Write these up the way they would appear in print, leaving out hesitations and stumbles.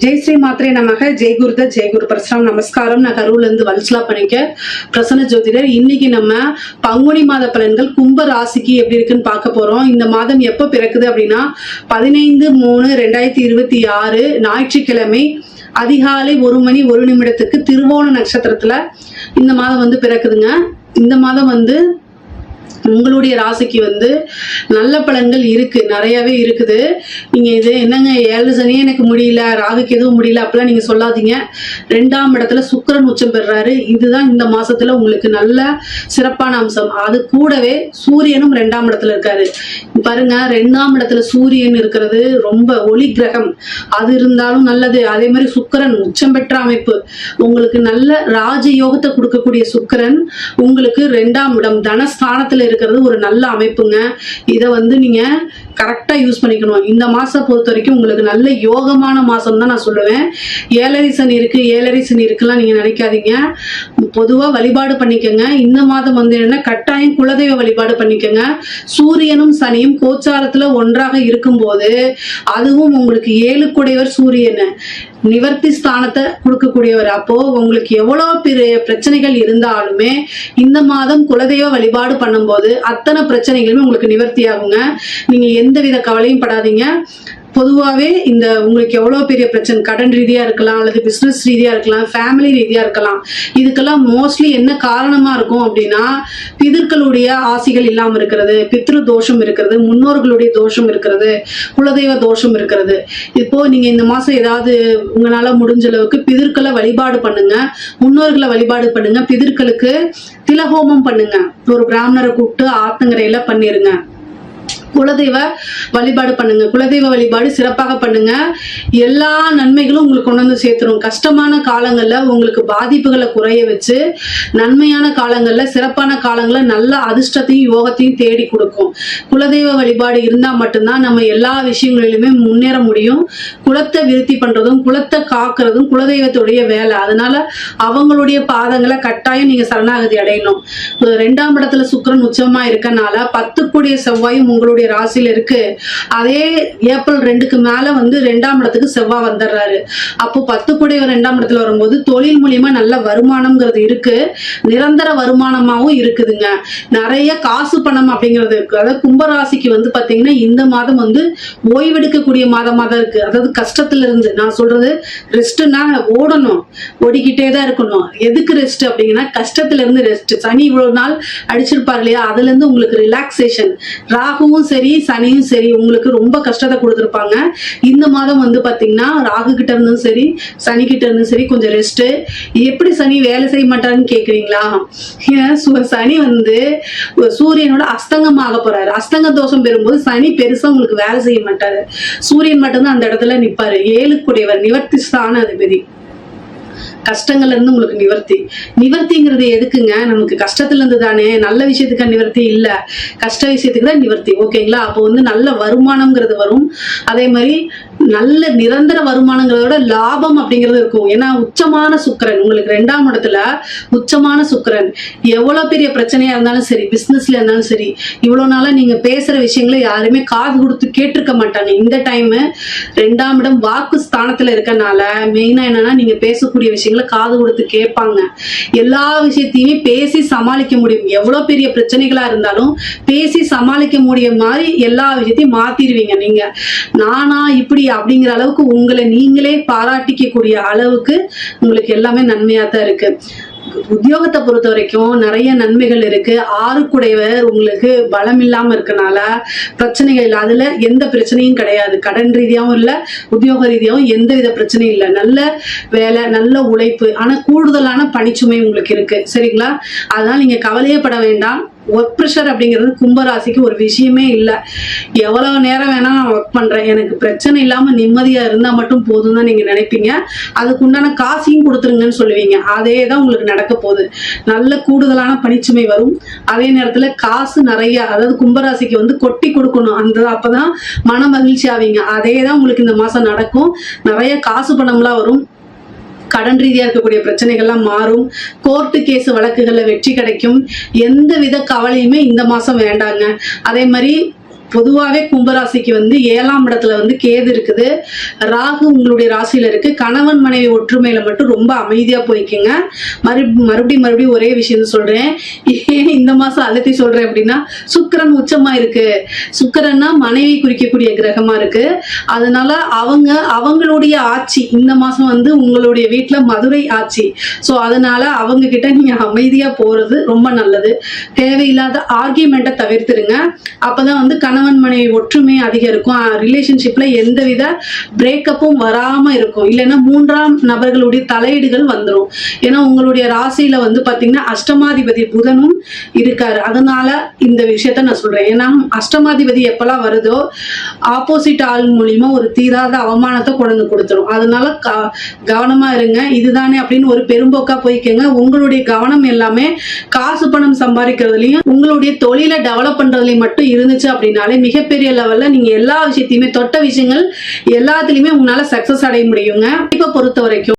ஜெய் ஸ்ரீ மாத்திரை நமக. ஜெய் குருத ஜெய் குரு பிரசனம். நமஸ்காரம். நான் கரூர்ல இருந்து வல்சலா பண்ணிக்க பிரசன்ன ஜோதிடர். இன்னைக்கு நம்ம பங்குனி மாத பலன்கள் கும்ப ராசிக்கு எப்படி இருக்குன்னு பார்க்க போறோம். இந்த மாதம் எப்ப பிறக்குது அப்படின்னா 15/3/2026 ஞாயிற்றுக்கிழமை அதிகாலை 1 மணி 1 நிமிடத்துக்கு திருவோண நட்சத்திரத்துல இந்த மாதம் பிறக்குதுங்க. இந்த மாதம் உங்களுடைய ராசிக்கு நல்ல பலன்கள் இருக்கு, நிறையவே இருக்குது. நீங்க இது என்னங்க 7 சனியே எனக்கு முடியல, ராகுக்கு எதுவும் முடியல அப்படிலாம் நீங்க சொல்லாதீங்க. 2ஆம் இடத்துல சுக்கிரன் உச்சம் பெறாரு. இதுதான் இந்த மாசத்துல உங்களுக்கு நல்ல சிறப்பான அம்சம். அது கூடவே சூரியனும் 2ஆம் இடத்துல இருக்காரு. பாருங்க, 2ஆம் இடத்துல சூரியன் இருக்கிறது ரொம்ப ஒளி கிரகம், அது இருந்தாலும் நல்லது. அதே மாதிரி சுக்கிரன் உச்சம் பெற்ற அமைப்பு, உங்களுக்கு நல்ல ராஜயோகத்தை கொடுக்கக்கூடிய சுக்கிரன் உங்களுக்கு 2ஆம் இடம் தனஸ்தானத்துல இருக்கிறது ஒரு நல்ல அமைப்புங்க. இதை நீங்க கரெக்டா யூஸ் பண்ணிக்கணும். இந்த மாசம் பொறுத்த வரைக்கும் உங்களுக்கு நல்ல யோகமான மாசம் தான் நான் சொல்லுவேன். 7 சனி இருக்கு, 7 சனி இருக்குலாம் நீங்க நினைக்காதீங்க. பொதுவா வழிபாடு பண்ணிக்கங்க. இந்த மாதம் என்ன கட்டாயம் குலதெய்வ வழிபாடு பண்ணிக்கங்க. சூரியனும் சனியும் கோச்சாரத்துல ஒன்றாக இருக்கும் போது அதுவும் உங்களுக்கு 7 குடையவர் சூரியன் நிவர்த்தி ஸ்தானத்தை கொடுக்கக்கூடியவர். அப்போ உங்களுக்கு எவ்வளவு பெரிய பிரச்சனைகள் இருந்தாலுமே இந்த மாதம் குலதெய்வ வழிபாடு பண்ணும்போது அத்தனை பிரச்சனைகளுமே உங்களுக்கு நிவர்த்தி ஆகுங்க. நீங்க எந்தவித கவலையும் படாதீங்க. பொதுவாகவே இந்த உங்களுக்கு எவ்வளோ பெரிய பிரச்சனை, கடன் ரீதியாக இருக்கலாம், அல்லது பிஸ்னஸ் ரீதியாக இருக்கலாம், ஃபேமிலி ரீதியாக இருக்கலாம், இதுக்கெல்லாம் மோஸ்ட்லி என்ன காரணமாக இருக்கும் அப்படின்னா பிதர்களுடைய ஆசைகள் இல்லாமல் இருக்கிறது, பித்ரு தோஷம் இருக்கிறது, முன்னோர்களுடைய தோஷம் இருக்கிறது, குலதெய்வ தோஷம் இருக்கிறது. இப்போ நீங்கள் இந்த மாதம் ஏதாவது உங்களால் முடிஞ்ச அளவுக்கு பிதர்களை வழிபாடு பண்ணுங்க, முன்னோர்களை வழிபாடு பண்ணுங்க, பிதர்களுக்கு திலஹோமம் பண்ணுங்க, ஒரு பிராமணரை கூப்பிட்டு ஆத்தங்கரையில பண்ணிருங்க. குலதெய்வ வழிபாடு பண்ணுங்க. குலதெய்வ வழிபாடு சிறப்பாக பண்ணுங்க. எல்லா நன்மைகளும் உங்களுக்கு கொண்டு சேர்த்துரும். கஷ்டமான காலங்கள்ல உங்களுக்கு பாதிப்புகளை குறைய வச்சு நன்மையான காலங்கள்ல சிறப்பான காலங்கள்ல நல்ல அதிர்ஷ்டத்தையும் யோகத்தையும் தேடி கொடுக்கும். குலதெய்வ வழிபாடு இருந்தா மட்டும்தான் நம்ம எல்லா விஷயங்களிலுமே முன்னேற முடியும். குலத்தை விருத்தி பண்றதும் குலத்தை காக்குறதும் குலதெய்வத்துடைய வேலை. அதனால அவங்களுடைய பாதங்களை கட்டாயம் நீங்க சரணாகதி அடையணும். 2ஆம் இடத்துல சுக்கிரன் உச்சமா இருக்கனால 10 கூடிய செவ்வாயும் உங்களுடைய ராசியில இருக்கு. அதே ஏப்ரல் 2க்கு மேல 2ஆம் இடத்துக்கு செவ்வாய் வந்துடுறாரு. அப்போ 10 கூடிய 2ஆம் இடத்துல வரும்போது தொழில் மூலியமா நல்ல வருமானம்ங்கிறது இருக்கு, நிரந்தர வருமானமாவும் இருக்குதுங்க. நிறைய காசு பணம் அப்படிங்கிறது இருக்கு. அதாவது கும்பராசிக்கு பாத்தீங்கன்னா இந்த மாதம் ஓய்வெடுக்கக்கூடிய மாதமா தான் இருக்கு. அதாவது கஷ்டத்துல இருந்து, நான் சொல்றது ரெஸ்ட்னா ஓடணும், ஓடிக்கிட்டே தான் இருக்கணும். எதுக்கு ரெஸ்ட் அப்படிங்கன்னா கஷ்டத்துல இருந்து ரெஸ்ட். சனி இவ்வளவு நாள் அடிச்சிருப்பாரு இல்லையா, அதுல இருந்து உங்களுக்கு ரிலாக்ஸேஷன். ராகுவும் சரி சனியும் சரி உங்களுக்கு ரொம்ப கஷ்டத்தை கொடுத்துருப்பாங்க. இந்த மாதம் பாத்தீங்கன்னா ராகு கிட்ட இருந்தும் சரி சனி கிட்ட இருந்தும் சரி கொஞ்சம் ரெஸ்ட். எப்படி சனி வேலை செய்ய மாட்டாருன்னு கேக்குறீங்களா? சனி சூரியனோட அஸ்தங்கமாக போறாரு. அஸ்தங்க தோஷம் பெறும்போது சனி பெருசா உங்களுக்கு வேலை செய்ய மாட்டாரு. சூரியன் மட்டும்தான் அந்த இடத்துல நிப்பாரு. 7 கூடியவர் நிவர்த்தி ஸ்தான அதிபதி. கஷ்டங்கள்ல இருந்து உங்களுக்கு நிவர்த்திங்கிறது எதுக்குங்க? நமக்கு கஷ்டத்துல இருந்து தானே. நல்ல விஷயத்துக்கு நிவர்த்தி இல்ல, கஷ்ட விஷயத்துக்கு தான் நிவர்த்தி. ஓகேங்களா? அப்போ நல்ல வருமானம்ங்கிறது வரும். அதே மாதிரி நல்ல நிரந்தர வருமானங்களோட லாபம் அப்படிங்கிறது இருக்கும். ஏன்னா உச்சமான சுக்கிரன் உங்களுக்கு 2ஆம் இடத்துல உச்சமான சுக்கிரன் எவ்வளவு பெரிய பிரச்சனையா இருந்தாலும் சரி, பிசினஸ்ல இருந்தாலும் சரி, இவ்வளவு நாளா நீங்க பேசுற விஷயங்களை யாருமே காது கொடுத்து கேட்டிருக்க மாட்டாங்க. இந்த டைம் 2ஆம் இடம் வாக்கு ஸ்தானத்துல இருக்கனால மெயினா என்னன்னா நீங்க பேசக்கூடிய விஷயங்களை காது கொடுத்து கேட்பாங்க. எல்லா விஷயத்தையுமே பேசி சமாளிக்க முடியும். எவ்வளவு பெரிய பிரச்சனைகளா இருந்தாலும் பேசி சமாளிக்க முடிய மாதிரி எல்லா விஷயத்தையும் மாத்திடுவீங்க. நீங்க நானா இப்படி அப்படிங்கிற அளவுக்கு உங்களை நீங்களே பாராட்டிக்க கூடிய அளவுக்கு உங்களுக்கு எல்லாமே நன்மையா தான் இருக்கு. உத்தியோகத்தை பொறுத்த வரைக்கும் நிறைய நன்மைகள் இருக்கு. 6 கூடையவர் உங்களுக்கு பலம் இல்லாம இருக்கனால பிரச்சனைகள் இல்லை. அதுல எந்த பிரச்சனையும் கிடையாது. கடன் ரீதியாவும் இல்ல, உத்தியோக ரீதியாவும் எந்தவித பிரச்சனையும் இல்லை. நல்ல வேலை, நல்ல உழைப்பு, ஆனா கூடுதலான பணிச்சுமை உங்களுக்கு இருக்கு. சரிங்களா? அதனால நீங்க கவலையே பட வேண்டாம். ஒர்க் ப்ரெஷர் அப்படிங்கிறது கும்பராசிக்கு ஒரு விஷயமே இல்லை. எவ்வளவு நேரம் வேணா நான் ஒர்க் பண்றேன், எனக்கு பிரச்சனை இல்லாம நிம்மதியா இருந்தா மட்டும் போதும் தான் நீங்க நினைப்பீங்க. அதுக்கு உண்டான காசையும் கொடுத்துருங்கன்னு சொல்லுவீங்க. அதே தான் உங்களுக்கு நடக்க போகுது. நல்ல கூடுதலான பணிச்சுமை வரும். அதே நேரத்துல காசு நிறைய, அதாவது கும்பராசிக்கு கொட்டி கொடுக்கணும். அப்பதான் மன மகிழ்ச்சி ஆவீங்க. அதே தான் உங்களுக்கு இந்த மாசம் நடக்கும். நிறைய காசு பணம்லாம் வரும். கடன் ரீதியா இருக்கக்கூடிய பிரச்சனைகள்லாம் மாறும். கோர்ட்டு கேஸ் வழக்குகள்ல வெற்றி கிடைக்கும். எந்த வித கவலையுமே இந்த மாசம் வேண்டாங்க. அதே மாதிரி பொதுவாகவே கும்பராசிக்கு வந்து 7ஆம் இடத்துல வந்து கேது இருக்குது, ராகு உங்களுடைய ராசியில இருக்கு. கணவன் மனைவி ஒற்றுமையில மட்டும் ரொம்ப அமைதியா போய்க்குங்க. மறுபடியும் ஒரே விஷயம் சொல்றேன். ஏன் இந்த மாசம் அழுத்தி சொல்றேன் அப்படின்னா, சுக்கிரன் உச்சமா இருக்கு. சுக்கிரன்னா மனைவி குறிக்கக்கூடிய கிரகமா இருக்கு. அதனால அவங்களுடைய ஆட்சி இந்த மாசம் வந்து உங்களுடைய வீட்டுல மதுரை ஆட்சி. ஸோ அதனால அவங்க கிட்ட நீங்க அமைதியா போறது ரொம்ப நல்லது. தேவையில்லாத ஆர்கியூமெண்ட்டை தவிர்த்துருங்க. அப்பதான் வந்து கணவன் மனைவி ஒற்றுமை அதிகரிக்கும். ரிலேஷன்ஷிப்ல எந்தவித பிரேக்கப்பும் வராம இருக்கும். இல்லைன்னா 3ஆம் நபர்களுடைய தலையீடுகள் வந்துடும். ஏன்னா உங்களுடைய ராசியில வந்து பாத்தீங்கன்னா அஷ்டமாதிபதி புதனும் இருக்காரு. அதனால இந்த விஷயத்த நான் சொல்றேன். ஏன்னா அஷ்டமாதிபதி எப்பெல்லாம் வருதோ ஆப்போசிட் ஆள் மூலியமா ஒரு தீராத அவமானத்தை கொண்டு கொடுத்துரும். அதனால கவனமா இருங்க. இதுதானே அப்படின்னு ஒரு பெரும்போக்கா போய்க்கங்க. உங்களுடைய கவனம் எல்லாமே காசு பணம் சம்பாதிக்கிறதுலயும் உங்களுடைய தொழிலை டெவலப் பண்றதுலயும் மட்டும் இருந்துச்சு அப்படின்னாலே மிகப்பெரிய லெவல்ல நீங்க எல்லா விஷயத்தையுமே தொட்ட விஷயங்கள் எல்லாத்துலயுமே உங்களால சக்சஸ் அடைய முடியுங்க. இப்ப பொறுத்த வரைக்கும்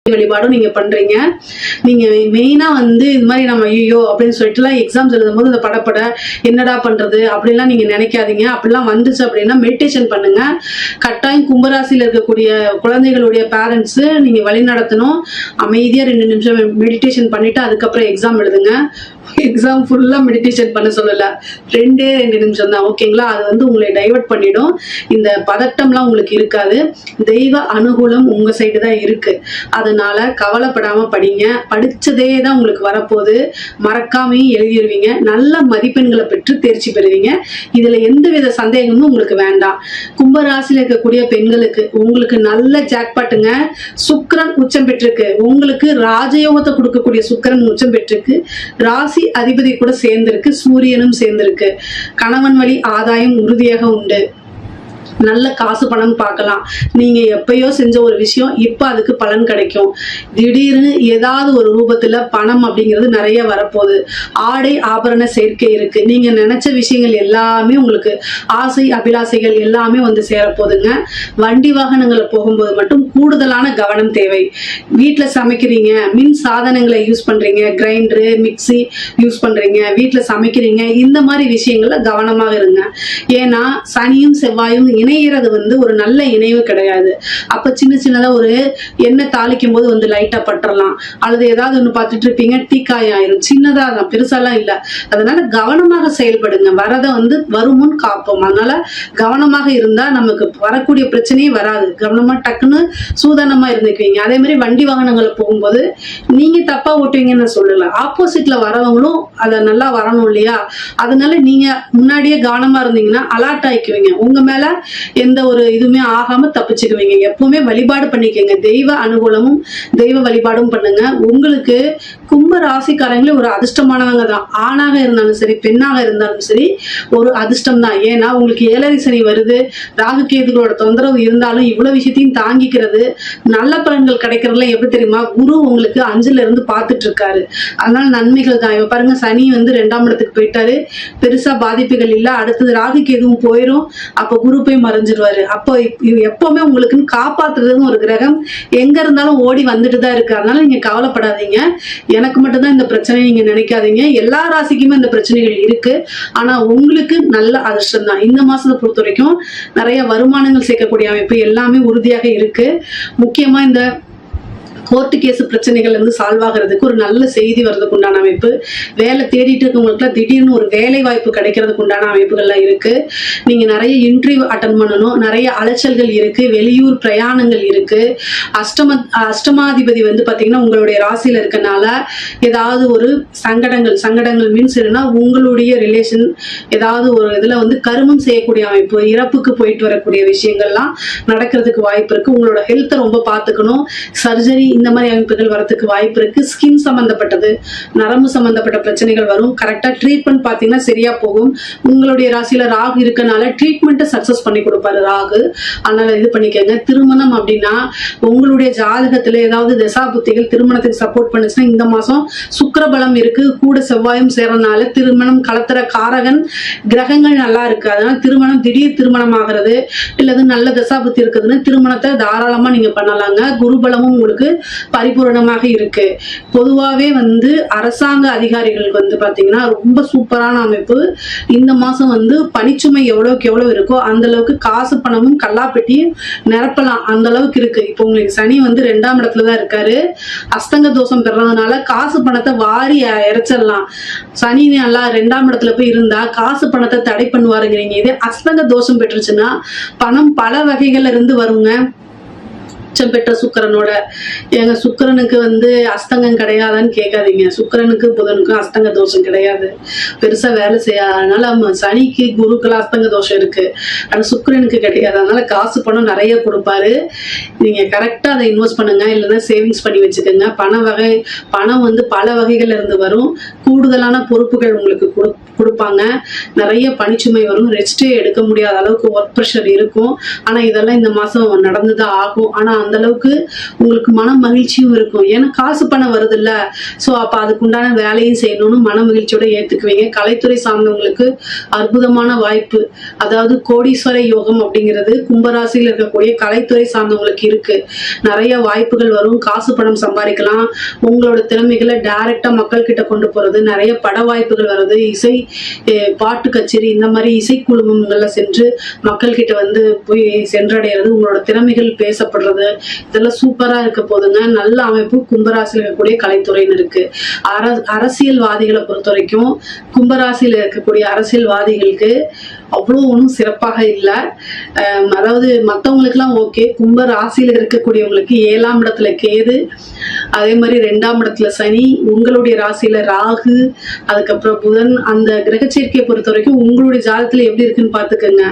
வழிபாடும் நீங்க பண்றீங்க. நீங்க மெயினா வந்து இது மாதிரி நம்ம ஐயோ அப்படின்னு சொல்லிட்டுலாம் எக்ஸாம்ஸ் எழுதும் போது இந்த படப்பட என்னடா பண்றது அப்படிலாம் நீங்க நினைக்காதீங்க. அப்படிலாம் வந்துச்சு அப்படின்னா மெடிடேஷன் பண்ணுங்க. கட்டாயம் கும்பராசியில் இருக்கக்கூடிய குழந்தைகளுடைய பேரண்ட்ஸ் நீங்க வழி நடத்தணும். அமைதியா 2 நிமிஷம் மெடிடேஷன் பண்ணிட்டு அதுக்கப்புறம் எக்ஸாம் எழுதுங்க. எக்ஸாம் ஃபுல்லா மெடிடேஷன் பண்ண சொல்லல, 2 நிமிஷம் தான். ஓகேங்களா? அது வந்து உங்களை டைவர்ட் பண்ணிடும். இந்த பதட்டம்லாம் உங்களுக்கு இருக்காது. தெய்வ அனுகூலம் உங்க சைடு தான் இருக்கு. அதனால கவலைப்படாம படிங்க. படிச்சதே தான் உங்களுக்கு வரப்போகுது. மறக்காமையும் எழுதிடுவீங்க. நல்ல மதிப்பெண்களை பெற்று தேர்ச்சி பெறுவீங்க. இதுல எந்தவித சந்தேகமும் உங்களுக்கு வேண்டாம். கும்பராசியில் இருக்கக்கூடிய பெண்களுக்கு உங்களுக்கு நல்ல ஜாக்பாட்டுங்க. சுக்கிரன் உச்சம் பெற்றிருக்கு. உங்களுக்கு ராஜயோகத்தை கொடுக்கக்கூடிய சுக்கிரன் உச்சம் பெற்றிருக்கு. ராசி அதிபதி கூட சேர்ந்திருக்கு. சூரியனும் சேர்ந்திருக்கு. கணவன் வழி ஆதாயம் உறுதியாக உண்டு. நல்ல காசு பணம் பார்க்கலாம். நீங்க எப்பயோ செஞ்ச ஒரு விஷயம் இப்ப அதுக்கு பலன் கிடைக்கும். திடீர்னு ஏதாவது ஒரு ரூபத்துல பணம் அப்படிங்கிறது நிறைய வரப்போகுது. ஆடை ஆபரண சேர்க்கை இருக்கு. நீங்க நினைச்ச விஷயங்கள் எல்லாமே உங்களுக்கு ஆசை அபிலாசைகள் எல்லாமே வந்து சேரப்போகுதுங்க. வண்டி வாகனங்களை போகும்போது மட்டும் கூடுதலான கவனம் தேவை. வீட்டுல சமைக்கிறீங்க, மின் சாதனங்களை யூஸ் பண்றீங்க, கிரைண்டரு மிக்சி யூஸ் பண்றீங்க, வீட்டுல சமைக்கிறீங்க, இந்த மாதிரி விஷயங்கள்ல கவனமாக இருங்க. ஏன்னா சனியும் செவ்வாயும் இணைகிறது வந்து ஒரு நல்ல இணைவு கிடையாது. அப்ப சின்னதா ஒரு எண்ணெய் தாளிக்கும் போது வந்து லைட்டா பற்றலாம், அல்லது ஏதாவது ஒண்ணு பார்த்துட்டு இருப்பீங்க, தீக்காய் ஆயிரும். சின்னதா தான், பெருசாலாம் இல்ல. அதனால கவனமாக செயல்படுங்க. வரதை வந்து வருமுன் காப்போம். அதனால கவனமாக இருந்தா நமக்கு வரக்கூடிய பிரச்சனையே வராது. கவனமா டக்குன்னு சூதானமா இருந்துக்குவீங்க. அதே மாதிரி வண்டி வாகனங்களை போகும்போது நீங்க தப்பா ஓட்டுவீங்கன்னு சொல்லல, ஆப்போசிட்ல வரவங்களும் அதை நல்லா வரணும் இல்லையா? அதனால நீங்க முன்னாடியே கவனமா இருந்தீங்கன்னா அலர்ட் ஆயிக்குவீங்க. உங்க மேல எந்த ஒரு இதுவுமே ஆகாம தப்பிச்சுக்குவீங்க. எப்பவுமே வழிபாடு பண்ணிக்கங்க. தெய்வ அனுகூலமும் தெய்வ வழிபாடும் பண்ணுங்க. உங்களுக்கு கும்ப ராசிக்காரங்களே ஒரு அதிர்ஷ்டமானவங்க தான். ஆணாக இருந்தாலும் சரி, பெண்ணாக இருந்தாலும் சரி, ஒரு அதிர்ஷ்டம் தான். ஏன்னா உங்களுக்கு 7ரை சனி வருது. ராகு கேதுகளோட தொந்தரவு இருந்தாலும் இவ்வளவு விஷயத்தையும் தாங்கிக்கிறது, நல்ல பலன்கள் கிடைக்கிறதுல எப்படி தெரியுமா? குரு உங்களுக்கு 5ல இருந்து பார்த்துட்டு இருக்காரு. அதனால நன்மைகள் தான். இப்ப பாருங்க, சனி வந்து 2ஆம் இடத்துக்கு போயிட்டாரு. பெருசா பாதிப்புகள் இல்ல. அடுத்தது ராகு கேதுவும் போயிரும். அப்ப குரு போய் மறைஞ்சிருவாரு. அப்போ எப்பவுமே உங்களுக்குன்னு காப்பாத்துறதுன்னு ஒரு கிரகம் எங்க இருந்தாலும் ஓடி வந்துட்டு தான் இருக்கு. அதனால நீங்க கவலைப்படாதீங்க. எனக்கு மட்டும்தான் இந்த பிரச்சனை நீங்க நினைக்காதீங்க. எல்லா ராசிக்குமே இந்த பிரச்சனைகள் இருக்கு. ஆனா உங்களுக்கு நல்ல அதிர்ஷ்டம் தான். இந்த மாசத்தை பொறுத்த வரைக்கும் நிறைய வருமானங்கள் சேர்க்கக்கூடிய அமைப்பு எல்லாமே உறுதியாக இருக்கு. முக்கியமா இந்த கோர்ட்டு கேஸ் பிரச்சனைகள் வந்து சால்வ் ஆகிறதுக்கு ஒரு நல்ல செய்தி வர்றதுக்கு உண்டான அமைப்பு. வேலை தேடிட்டு இருக்கவங்களுக்குலாம் திடீர்னு ஒரு வேலை வாய்ப்பு கிடைக்கிறதுக்கு உண்டான அமைப்புகள்லாம் இருக்கு. நீங்க நிறைய இன்டர்வியூ அட்டன் பண்ணணும். நிறைய அலைச்சல்கள் இருக்கு. வெளியூர் பிரயாணங்கள் இருக்கு. அஷ்டமாதிபதி வந்து பாத்தீங்கன்னா உங்களுடைய ராசியில இருக்கனால ஏதாவது ஒரு சங்கடங்கள் மீன்ஸ் என்னன்னா, உங்களுடைய ரிலேஷன் ஏதாவது ஒரு இதுல வந்து கருமம் செய்யக்கூடிய அமைப்பு, இறப்புக்கு போயிட்டு வரக்கூடிய விஷயங்கள்லாம் நடக்கிறதுக்கு வாய்ப்பு இருக்கு. உங்களோட ஹெல்த்தை ரொம்ப பார்த்துக்கணும். சர்ஜரி இந்த மாதிரி அமைப்புகள் வரதுக்கு வாய்ப்பு இருக்கு. ஸ்கின் சம்பந்தப்பட்டது, நரம்பு சம்பந்தப்பட்ட பிரச்சனைகள் வரும். கரெக்டா ட்ரீட்மெண்ட் பாத்தீங்கன்னா சரியா போகும். உங்களுடைய ராசியில ராகு இருக்கனால ட்ரீட்மெண்ட்டை சக்சஸ் பண்ணி கொடுப்பாரு ராகு. அதனால இது பண்ணிக்கங்க. திருமணம் அப்படின்னா உங்களுடைய ஜாதகத்துல ஏதாவது தசாபுத்திகள் திருமணத்துக்கு சப்போர்ட் பண்ணுச்சுன்னா இந்த மாசம் சுக்கிரபலம் இருக்கு, கூட செவ்வாயும் சேர்றதுனால திருமணம் கலத்துற காரகன் கிரகங்கள் நல்லா இருக்கு. அதனால திருமணம் திடீர் திருமணம் ஆகிறது இல்லது நல்ல தசாபுத்தி இருக்குதுன்னு திருமணத்தை தாராளமா நீங்க பண்ணலாங்க. குருபலமும் உங்களுக்கு பரிபூரணமாக இருக்கு. பொதுவாவே வந்து அரசாங்க அதிகாரிகளுக்கு வந்து பாத்தீங்கன்னா ரொம்ப சூப்பரான அமைப்பு. இந்த மாசம் வந்து பணிச்சுமை எவ்வளவுக்கு எவ்வளவு இருக்கோ அந்த அளவுக்கு காசு பணமும் கல்லாப்பெட்டியும் நிரப்பலாம், அந்த அளவுக்கு இருக்கு. இப்போ உங்களுக்கு சனி வந்து 2ஆம் இடத்துலதான் இருக்காரு. அஸ்தங்க தோஷம் பெறதுனால காசு பணத்தை வாரி இறைச்சிடலாம். சனி நல்லா 2ஆம் இடத்துல போய் இருந்தா காசு பணத்தை தடை பண்ணுவாருங்கிறீங்க. இதே அஸ்தங்க தோஷம் பெற்றுச்சுன்னா பணம் பல வகைகள்ல இருந்து வருங்க. பெற்ற சுக்கிரனோட எங்க சுக்கிரனுக்கு வந்து அஸ்தங்கம் கிடையாதான்னு கேட்காதீங்க. சுக்கிரனுக்கு புதனுக்கும் அஸ்தங்க தோஷம் கிடையாது, பெருசா வேலை செய்யாது. அதனால சனிக்கு குருக்குள்ள அஸ்தங்க தோஷம் இருக்கு, ஆனா சுக்கிரனுக்கு கிடையாது. அதனால காசு பணம் நிறைய கொடுப்பாரு. நீங்க கரெக்டா அதை இன்வெஸ்ட் பண்ணுங்க, இல்லைன்னா சேவிங்ஸ் பண்ணி வச்சுக்கோங்க. பணம் வந்து பல வகைகள்ல இருந்து வரும். கூடுதலான பொறுப்புகள் உங்களுக்கு கொடுப்பாங்க. நிறைய பணிச்சுமை வரும். ரெஸ்டே எடுக்க முடியாத அளவுக்கு ஒர்க் ப்ரெஷர் இருக்கும். ஆனா இதெல்லாம் இந்த மாசம் நடந்துதான் ஆகும். ஆனா அந்த அளவுக்கு உங்களுக்கு மன மகிழ்ச்சியும் இருக்கும். ஏன்னா காசு பணம் வருது இல்ல, சோ அப்ப அதுக்குண்டான வேலையும் செய்யணும்னு மன மகிழ்ச்சியோட ஏத்துக்குவீங்க. கலைத்துறை சார்ந்தவங்களுக்கு அற்புதமான வாய்ப்பு, அதாவது கோடீஸ்வர யோகம் அப்படிங்கிறது கும்பராசியில் இருக்கக்கூடிய கலைத்துறை சார்ந்தவங்களுக்கு இருக்கு. நிறைய வாய்ப்புகள் வரும். காசு பணம் சம்பாதிக்கலாம். உங்களோட திறமைகளை டைரக்டா மக்கள் கிட்ட கொண்டு போறது, நிறைய பட வாய்ப்புகள் வருது. இசை பாட்டு கச்சேரி இந்த மாதிரி இசை குழுமங்கள்ல சென்று மக்கள் கிட்ட வந்து போய் சென்றடைகிறது, உங்களோட திறமைகள் பேசப்படுறது, இதெல்லாம் சூப்பரா இருக்க போதுங்க. நல்ல அமைப்பு கும்பராசியில் இருக்கக்கூடிய கலைத்துறையினருக்கு. அரசியல்வாதிகளை பொறுத்த வரைக்கும் கும்பராசியில் இருக்கக்கூடிய அரசியல்வாதிகளுக்கு அவ்வளோ ஒன்றும் சிறப்பாக இல்லை. அதாவது மற்றவங்களுக்குலாம் ஓகே. கும்ப ராசியில இருக்கக்கூடியவங்களுக்கு 7ஆம் இடத்துல கேது, அதே மாதிரி 2ஆம் இடத்துல சனி, உங்களுடைய ராசியில ராகு, அதுக்கப்புறம் புதன். அந்த கிரகச்சேர்க்கையை பொறுத்த வரைக்கும் உங்களுடைய ஜாதகத்துல எப்படி இருக்குன்னு பாத்துக்கோங்க.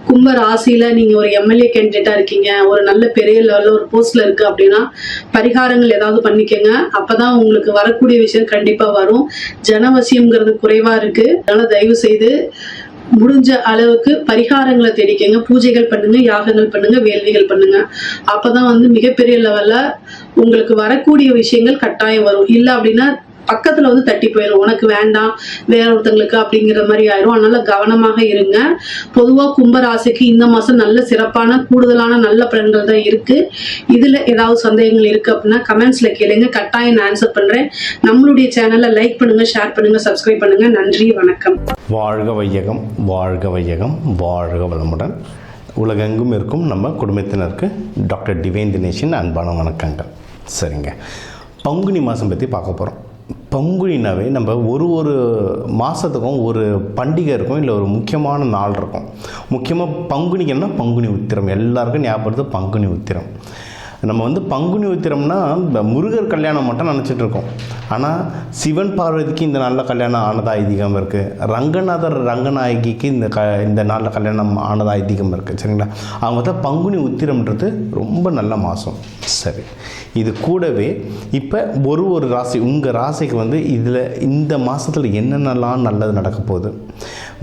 கும்ப ராசியில நீங்க ஒரு எம்எல்ஏ கேண்டிடேட்டா இருக்கீங்க, ஒரு நல்ல பெரிய லெவல்ல ஒரு போஸ்ட்ல இருக்கு அப்படின்னா பரிகாரங்கள் ஏதாவது பண்ணிக்கங்க. அப்பதான் உங்களுக்கு வரக்கூடிய விஷயம் கண்டிப்பா வரும். ஜனவசியம்ங்கிறது குறைவா இருக்கு. அதனால தயவு செய்து முடிஞ்ச அளவுக்கு பரிகாரங்களை தேடிக்கங்க. பூஜைகள் பண்ணுங்க, யாகங்கள் பண்ணுங்க, வேள்விகள் பண்ணுங்க. அப்பதான் வந்து மிகப்பெரிய லெவல்ல உங்களுக்கு வரக்கூடிய விஷயங்கள் கட்டாயம் வரும். இல்லை அப்படின்னா பக்கத்துல வந்து தட்டி போயிடும், உனக்கு வேண்டாம் வேற ஒருத்தங்களுக்கு அப்படிங்கிற மாதிரி ஆயிரும். அதனால கவனமாக இருங்க. பொதுவா கும்பராசிக்கு இந்த மாசம் நல்ல சிறப்பான கூடுதலான நல்ல பலன்கள் தான் இருக்கு. இதுல ஏதாவது சந்தேகங்கள் இருக்கு அப்படின்னா கமெண்ட்ஸ்ல கேளுங்க, கட்டாயம் நான் ஆன்சர் பண்றேன். நம்மளுடைய சேனலை லைக் பண்ணுங்க, ஷேர் பண்ணுங்க, சப்ஸ்கிரைப் பண்ணுங்க. நன்றி, வணக்கம். வாழ்க வையகம், வாழ்க வையகம், வாழ்க வளமுடன். உலகெங்கும் இருக்கும் நம்ம குடும்பத்தினருக்கு டாக்டர் டிவைன் தினேஷின் அன்பான வணக்கங்கள். சரிங்க, பங்குனி மாதம் பற்றி பார்க்க போகிறோம். பங்குனினாவே நம்ம ஒரு மாதத்துக்கும் ஒரு பண்டிகை இருக்கும், இல்லை ஒரு முக்கியமான நாள் இருக்கும். முக்கியமாக பங்குனிக்குன்னா பங்குனி உத்திரம், எல்லாருக்கும் ஞாபகப்படுத்து பங்குனி உத்திரம். நம்ம வந்து பங்குனி உத்திரம்னா முருகர் கல்யாணம் மட்டும் நினச்சிட்டு இருக்கோம். ஆனால் சிவன் பார்வதிக்கு இந்த நாளில் கல்யாணம் ஆனதா ஐதீகம் இருக்குது. ரங்கநாதர் ரங்கநாயகிக்கு இந்த நாளில் கல்யாணம் ஆனதா ஐதீகம் இருக்குது. சரிங்களா, அவங்க தான் பங்குனி உத்திரம்ன்றது ரொம்ப நல்ல மாதம். சரி, இது கூடவே இப்போ ஒரு ராசி, உங்கள் ராசிக்கு வந்து இதில் இந்த மாதத்தில் என்னென்னலாம் நல்லது நடக்க போகுது,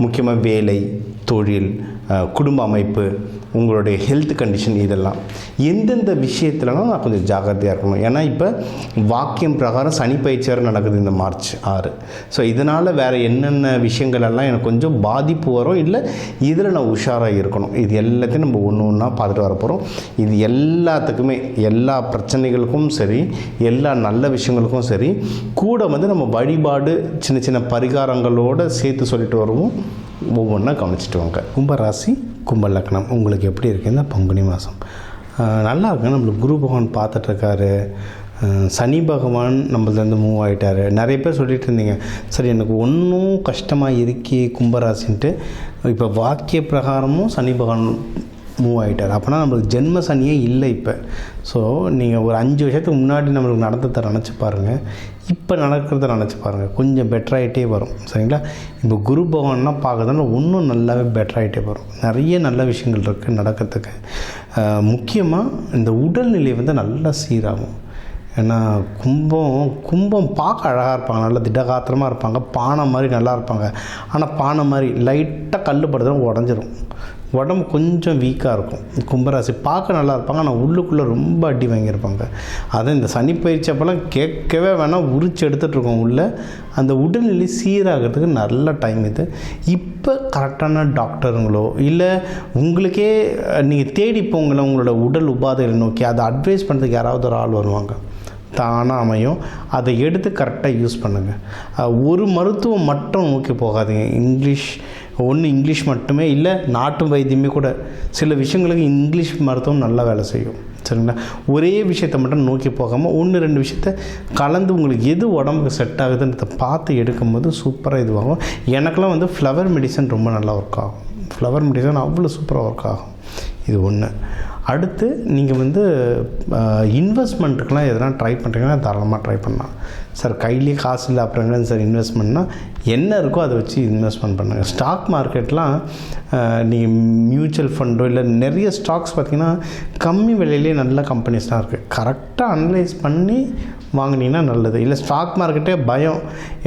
முக்கியமாக வேலை, தொழில், குடும்ப அமைப்பு, உங்களுடைய ஹெல்த் கண்டிஷன், இதெல்லாம் எந்தெந்த விஷயத்துலலாம் நான் கொஞ்சம் ஜாக்கிரதையாக இருக்கணும். ஏன்னா இப்போ வாக்கியம் பிரகாரம் சனி பயிற்சியார் நடக்குது இந்த மார்ச் 6. ஸோ இதனால் வேறு என்னென்ன விஷயங்களெல்லாம் எனக்கு கொஞ்சம் பாதிப்பு வரும், இல்லை இதில் நான் உஷாராக இருக்கணும். இது எல்லாத்தையும் நம்ம ஒன்று ஒன்றா பார்த்துட்டு வர போகிறோம். இது எல்லாத்துக்குமே, எல்லா பிரச்சனைகளுக்கும் சரி, எல்லா நல்ல விஷயங்களுக்கும் சரி, கூட வந்து நம்ம வழிபாடு சின்ன சின்ன பரிகாரங்களோடு சேர்த்து சொல்லிட்டு வருவோம். ஒவ்வொன்றா கவனிச்சுட்டு வாங்க. கும்பராசி, கும்ப லக்னம் உங்களுக்கு எப்படி இருக்குது இந்த பங்குனி மாதம்? நல்லா இருக்கு. நம்மளுக்கு குரு பகவான் பார்த்துட்ருக்காரு, சனி பகவான் நம்மளேருந்து மூவ் ஆகிட்டார். நிறைய பேர் சொல்லிகிட்டு இருந்தீங்க, சரி எனக்கு ஒன்றும் கஷ்டமாக இருக்கே கும்பராசின்ட்டு. இப்போ வாக்கிய பிரகாரமும் சனி பகவான் மூவ் ஆகிட்டார். அப்போனா நம்மளுக்கு ஜென்ம சனியே இல்லை இப்போ. ஸோ நீங்கள் ஒரு 5 வருஷத்துக்கு முன்னாடி நம்மளுக்கு நடந்ததை நினச்சி பாருங்கள், இப்போ நடக்கிறத நினச்சி பாருங்கள், கொஞ்சம் பெட்டராகிட்டே வரும். சரிங்களா, இப்போ குரு பகவான்லாம் பார்க்கறதுனால இன்னும் நல்லாவே பெட்டராகிட்டே வரும். நிறைய நல்ல விஷயங்கள் இருக்குது நடக்கிறதுக்கு. முக்கியமாக இந்த உடல்நிலை வந்து நல்லா சீராகும். ஏன்னா கும்பம் பார்க்க அழகாக இருப்பாங்க, நல்லா திடகாத்திரமாக இருப்பாங்க, பானை மாதிரி நல்லா இருப்பாங்க. ஆனால் பானை மாதிரி லைட்டாக கல் படுத்தும் உடஞ்சிரும், உடம்பு கொஞ்சம் வீக்காக இருக்கும். கும்பராசி பார்க்க நல்லா இருப்பாங்க, ஆனால் உள்ளுக்குள்ளே ரொம்ப அடி வாங்கியிருப்பாங்க. அதுவும் இந்த சனி பயிற்சி அப்போல்லாம் கேட்கவே வேணால் உரிச்சு எடுத்துகிட்ருக்கோம் உள்ளே. அந்த உடல்நிலை சீராகிறதுக்கு நல்ல டைம் இது. இப்போ கரெக்டான டாக்டருங்களோ இல்லை உங்களுக்கே நீங்கள் தேடி போங்கள உங்களோட உடல் உபாதைகளை நோக்கி அதை அட்வைஸ் பண்ணுறதுக்கு யாராவது ஒரு ஆள் வருவாங்க, தானாக அமையும். அதை எடுத்து கரெக்டாக யூஸ் பண்ணுங்கள். ஒரு மருத்துவம் மட்டும் நோக்கி போகாதீங்க. இங்கிலீஷ் மட்டுமே இல்லை, நாட்டு வைத்தியமே கூட சில விஷயங்களுக்கு இங்கிலீஷ் மருத்துவம் நல்லா வேலை செய்யும், சரிங்களா? ஒரே விஷயத்தை மட்டும் நோக்கி போகாமல் 1-2 விஷயத்த கலந்து உங்களுக்கு எது உடம்புக்கு செட் ஆகுதுன்றதை பார்த்து எடுக்கும்போது சூப்பராக இதுவாகும். எனக்கெல்லாம் வந்து ஃப்ளவர் மெடிசன் ரொம்ப நல்லா ஒர்க் ஆகும். ஃப்ளவர் மெடிசன் அவ்வளோ சூப்பராக ஒர்க் ஆகும். இது ஒன்று. அடுத்து நீங்கள் வந்து இன்வெஸ்ட்மெண்ட்டுக்கெலாம் எதனா ட்ரை பண்ணுறீங்கன்னா தாராளமாக ட்ரை பண்ணலாம். சார் கையிலேயே காசு இல்லை அப்புறம் என்ன சார் இன்வெஸ்ட்மெண்ட்னா, என்ன இருக்கோ அதை வச்சு இன்வெஸ்ட்மெண்ட் பண்ணுங்கள். ஸ்டாக் மார்க்கெட்லாம் நீங்கள் மியூச்சுவல் ஃபண்டோ இல்லை நிறைய ஸ்டாக்ஸ் பார்த்திங்கன்னா கம்மி விலையிலே நல்ல கம்பெனிஸ்லாம் இருக்குது. கரெக்டாக அனலைஸ் பண்ணி வாங்கினீங்கன்னா நல்லது. இல்லை ஸ்டாக் மார்க்கெட்டே பயம்,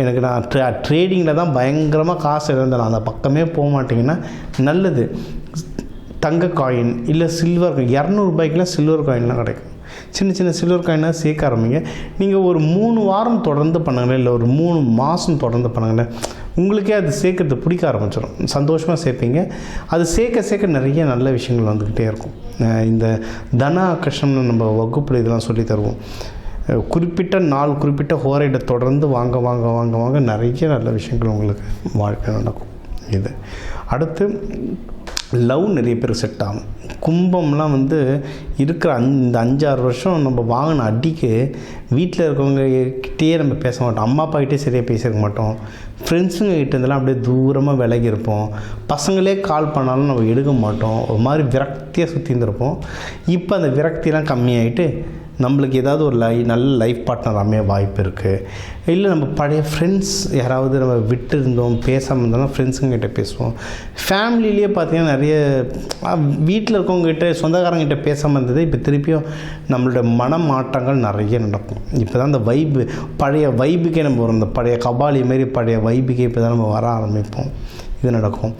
எனக்கு நான் ட்ரேடிங்கில் தான் பயங்கரமாக காசு இழந்தேன், அந்த பக்கமே போக மாட்டிங்கன்னா நல்லது. தங்க காயின் இல்லை சில்வர் காயின், 200 ரூபாய்க்குலாம் சில்வர் காயின்லாம் கிடைக்கும். சின்ன சின்ன சில்வர் காயினாக சேர்க்க ஆரம்பிங்க. நீங்கள் ஒரு 3 வாரம் தொடர்ந்து பண்ணுங்களேன், இல்லை ஒரு 3 மாதம் தொடர்ந்து பண்ணுங்களேன், உங்களுக்கே அது சேர்க்கறது பிடிக்க ஆரம்பிச்சிடும். சந்தோஷமாக சேர்ப்பீங்க. அது சேர்க்க நிறைய நல்ல விஷயங்கள் வந்துக்கிட்டே இருக்கும். இந்த தன ஆகர்ஷணம்னு நம்ம வகுப்பில் இதெல்லாம் சொல்லி தருவோம். குறிப்பிட்ட நாள் குறிப்பிட்ட ஹோரைட்டை தொடர்ந்து வாங்க நிறைய நல்ல விஷயங்கள் உங்களுக்கு வாழ்க்கை நடக்கும். இது அடுத்து லவ் நிறைய பேர் செட் ஆகும். கும்பம்லாம் வந்து இருக்கிற இந்த 5-6 வருஷம் நம்ம வாங்கின அடிக்கு வீட்டில் இருக்கவங்க கிட்டேயே நம்ம பேச மாட்டோம், அம்மா அப்பா கிட்டே சரியாக பேசியிருக்க மாட்டோம், ஃப்ரெண்ட்ஸுங்க கிட்டேருந்தெல்லாம் அப்படியே தூரமாக விலகி இருப்போம், பசங்களே கால் பண்ணாலும் நம்ம எடுக்க மாட்டோம், ஒரு மாதிரி விரக்தியாக சுற்றி இருந்திருப்போம். இப்போ அந்த விரக்தியெல்லாம் கம்மியாகிட்டு நம்மளுக்கு ஏதாவது ஒரு நல்ல லைஃப் பார்ட்னர் அமைய வாய்ப்பு இருக்குது. இல்லை நம்ம பழைய ஃப்ரெண்ட்ஸ் யாராவது நம்ம விட்டு இருந்தோம் பேசாமல் இருந்தாலும் ஃப்ரெண்ட்ஸுங்கிட்ட பேசுவோம். ஃபேமிலியிலேயே பார்த்திங்கன்னா நிறைய வீட்டில் இருக்கவங்ககிட்ட சொந்தக்காரங்கிட்ட பேசாமல் இருந்தது இப்போ திருப்பியும் நம்மளோட மனமாற்றங்கள் நிறைய நடக்கும். இப்போ தான் அந்த பழைய வைபுக்கே நம்ம வரும், இந்த பழைய கபாலி மாரி பழைய வைபுக்கே இப்போ தான் நம்ம வர ஆரம்பிப்போம். இது நடக்கும்.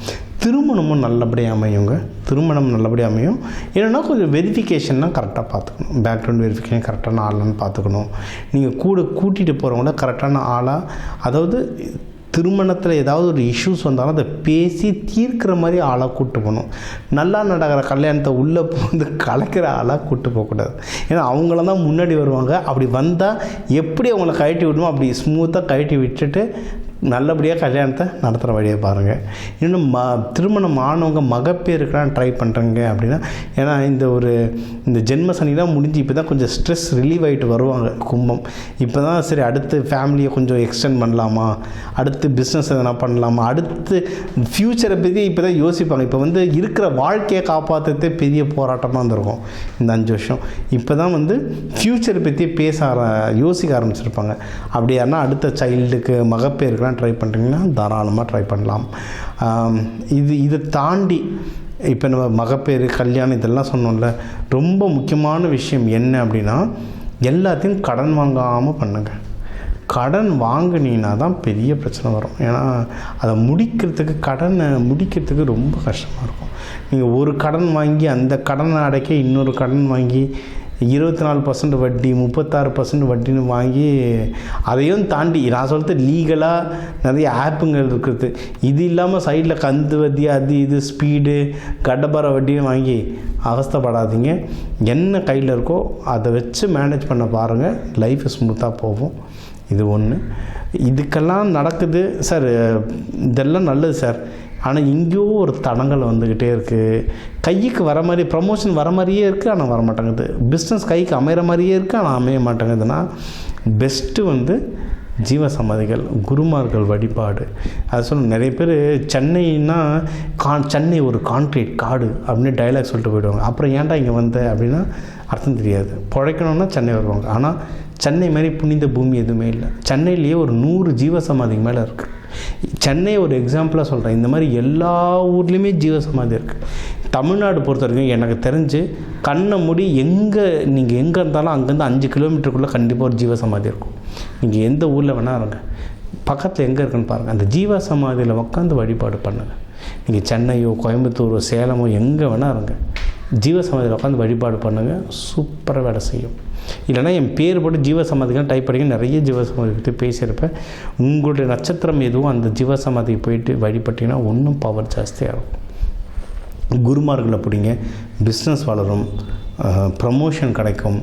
திருமணமும் நல்லபடியாக அமையுங்க. திருமணம் நல்லபடியாக அமையும். என்னென்னா கொஞ்சம் வெரிஃபிகேஷன்லாம் கரெக்டாக பார்த்துக்கணும். பேக்ரவுண்ட் வெரிஃபிகேஷன் கரெக்டான ஆளான்னு பார்த்துக்கணும். நீங்கள் கூட்டிகிட்டு போகிறவங்கள கரெக்டான ஆளாக, அதாவது திருமணத்தில் ஏதாவது ஒரு இஷ்யூஸ் வந்தாலும் அதை பேசி தீர்க்கிற மாதிரி ஆளாக கூப்பிட்டு போகணும். நல்லா நடக்கிற கல்யாணத்தை உள்ளே வந்து கலக்கிற ஆளாக கூப்பிட்டு போகக்கூடாது. ஏன்னா அவங்கள தான் முன்னாடி வருவாங்க. அப்படி வந்தால் எப்படி அவங்கள கழட்டி விடணுமோ அப்படி ஸ்மூத்தாக கழட்டி விட்டுட்டு நல்லபடியாக கல்யாணத்தை நடத்துகிற வழியை பாருங்கள். இன்னும் திருமணம் ஆனவங்க மகப்பேருக்கெலாம் ட்ரை பண்ணுறங்க அப்படின்னா, ஏன்னா இந்த ஜென்ம சனிலாம் முடிஞ்சு இப்போ தான் கொஞ்சம் ஸ்ட்ரெஸ் ரிலீவ் ஆகிட்டு வருவாங்க கும்பம். இப்போ தான் சரி அடுத்து ஃபேமிலியை கொஞ்சம் எக்ஸ்டெண்ட் பண்ணலாமா, அடுத்து பிஸ்னஸ் எதனா பண்ணலாமா, அடுத்து ஃப்யூச்சரை பற்றி இப்போ தான் யோசிப்பாங்க. இப்போ வந்து இருக்கிற வாழ்க்கையை காப்பாற்றுறதே பெரிய போராட்டமாக இருந்திருக்கும் இந்த 5 வருஷம். இப்போ தான் வந்து ஃப்யூச்சரை பற்றி யோசிக்க ஆரம்பிச்சிருப்பாங்க. அப்படி யாருன்னா அடுத்த சைல்டுக்கு மகப்பேருக்குலாம் ட்ரை பண்ணுறீங்கன்னா தாராளமாக ட்ரை பண்ணலாம். இதை தாண்டி இப்போ நம்ம மகப்பேறு கல்யாணம் இதெல்லாம் சொன்னோம்ல, ரொம்ப முக்கியமான விஷயம் என்ன அப்படின்னா, எல்லாத்தையும் கடன் வாங்காமல் பண்ணுங்கள். கடன் வாங்கினீங்கன்னா தான் பெரிய பிரச்சனை வரும். ஏன்னா அதை கடனை முடிக்கிறதுக்கு ரொம்ப கஷ்டமாக இருக்கும். நீங்கள் ஒரு கடன் வாங்கி அந்த கடனை அடைக்க இன்னொரு கடன் வாங்கி 24% வட்டி 36% வட்டின்னு வாங்கி, அதையும் தாண்டி நான் சொல்கிறது லீகலாக நிறைய ஆப்புங்கள் இருக்குது. இது இல்லாமல் சைடில் கந்து வட்டி அது இது ஸ்பீடு கடப்பார வட்டியும் வாங்கி அவஸ்தைப்படாதீங்க. என்ன கையில் இருக்கோ அதை வச்சு மேனேஜ் பண்ண பாருங்கள், லைஃப் ஸ்மூத்தாக போகும். இது ஒன்று. இதுக்கெல்லாம் நடக்குது சார், இதெல்லாம் நல்லது சார், ஆனால் எங்கேயோ ஒரு தடங்கள் வந்துக்கிட்டே இருக்குது. கைக்கு வர மாதிரி ப்ரமோஷன் வர மாதிரியே இருக்குது, ஆனால் வர மாட்டேங்குது. பிஸ்னஸ் கைக்கு அமைகிற மாதிரியே இருக்குது, ஆனால் அமைய மாட்டேங்குதுன்னா பெஸ்ட்டு வந்து ஜீவசமாதிகள், குருமார்கள் வழிபாடு. அது சொல்ல நிறைய பேர் சென்னைன்னா சென்னை ஒரு கான்க்ரீட் காடு அப்படின்னு டைலாக் சொல்லிட்டு போயிடுவாங்க. அப்புறம் ஏன்டா இங்கே வந்த அப்படின்னா அர்த்தம் தெரியாது. பிழைக்கணுன்னா சென்னை வருவாங்க. ஆனால் சென்னை மாதிரி புனித பூமி எதுவுமே இல்லை. சென்னையிலேயே ஒரு 100 ஜீவசமாதிக்கு மேலே இருக்குது. சென்னை ஒரு எக்ஸாம்பிளாக சொல்கிறேன். இந்த மாதிரி எல்லா ஊர்லேயுமே ஜீவசமாதி இருக்குது. தமிழ்நாடு பொறுத்த வரைக்கும் எனக்கு தெரிஞ்சு கண்ணை மூடி நீங்கள் எங்கே இருந்தாலும் அங்கேருந்து 5 கிலோமீட்டருக்குள்ளே கண்டிப்பாக ஒரு ஜீவசமாதி இருக்கும். நீங்கள் எந்த ஊரில் வேணால் இருங்க, பக்கத்தில் எங்கே இருக்குன்னு பாருங்கள், அந்த ஜீவசமாதியில் உட்காந்து வழிபாடு பண்ணுங்கள். நீங்கள் சென்னையோ கோயம்புத்தூரோ சேலமோ எங்கே வேணால் இருங்க, ஜீவசமாதியில் உட்காந்து வழிபாடு பண்ணுங்கள், சூப்பராக வேலை செய்யும். இல்லைனா என் பேர் போட்டு ஜீவசமாதிகள் டைப் பண்ணி நிறைய ஜீவசமாதி பற்றி பேசியிருப்பேன். உங்களுடைய நட்சத்திரம் எதுவும் அந்த ஜீவசமாதிக்கு போயிட்டு வழிபட்டிங்கன்னா இன்னும் பவர் ஜாஸ்தியாக இருக்கும். குருமார்களை பிடிங்க, பிஸ்னஸ் வளரும், ப்ரமோஷன் கிடைக்கும்,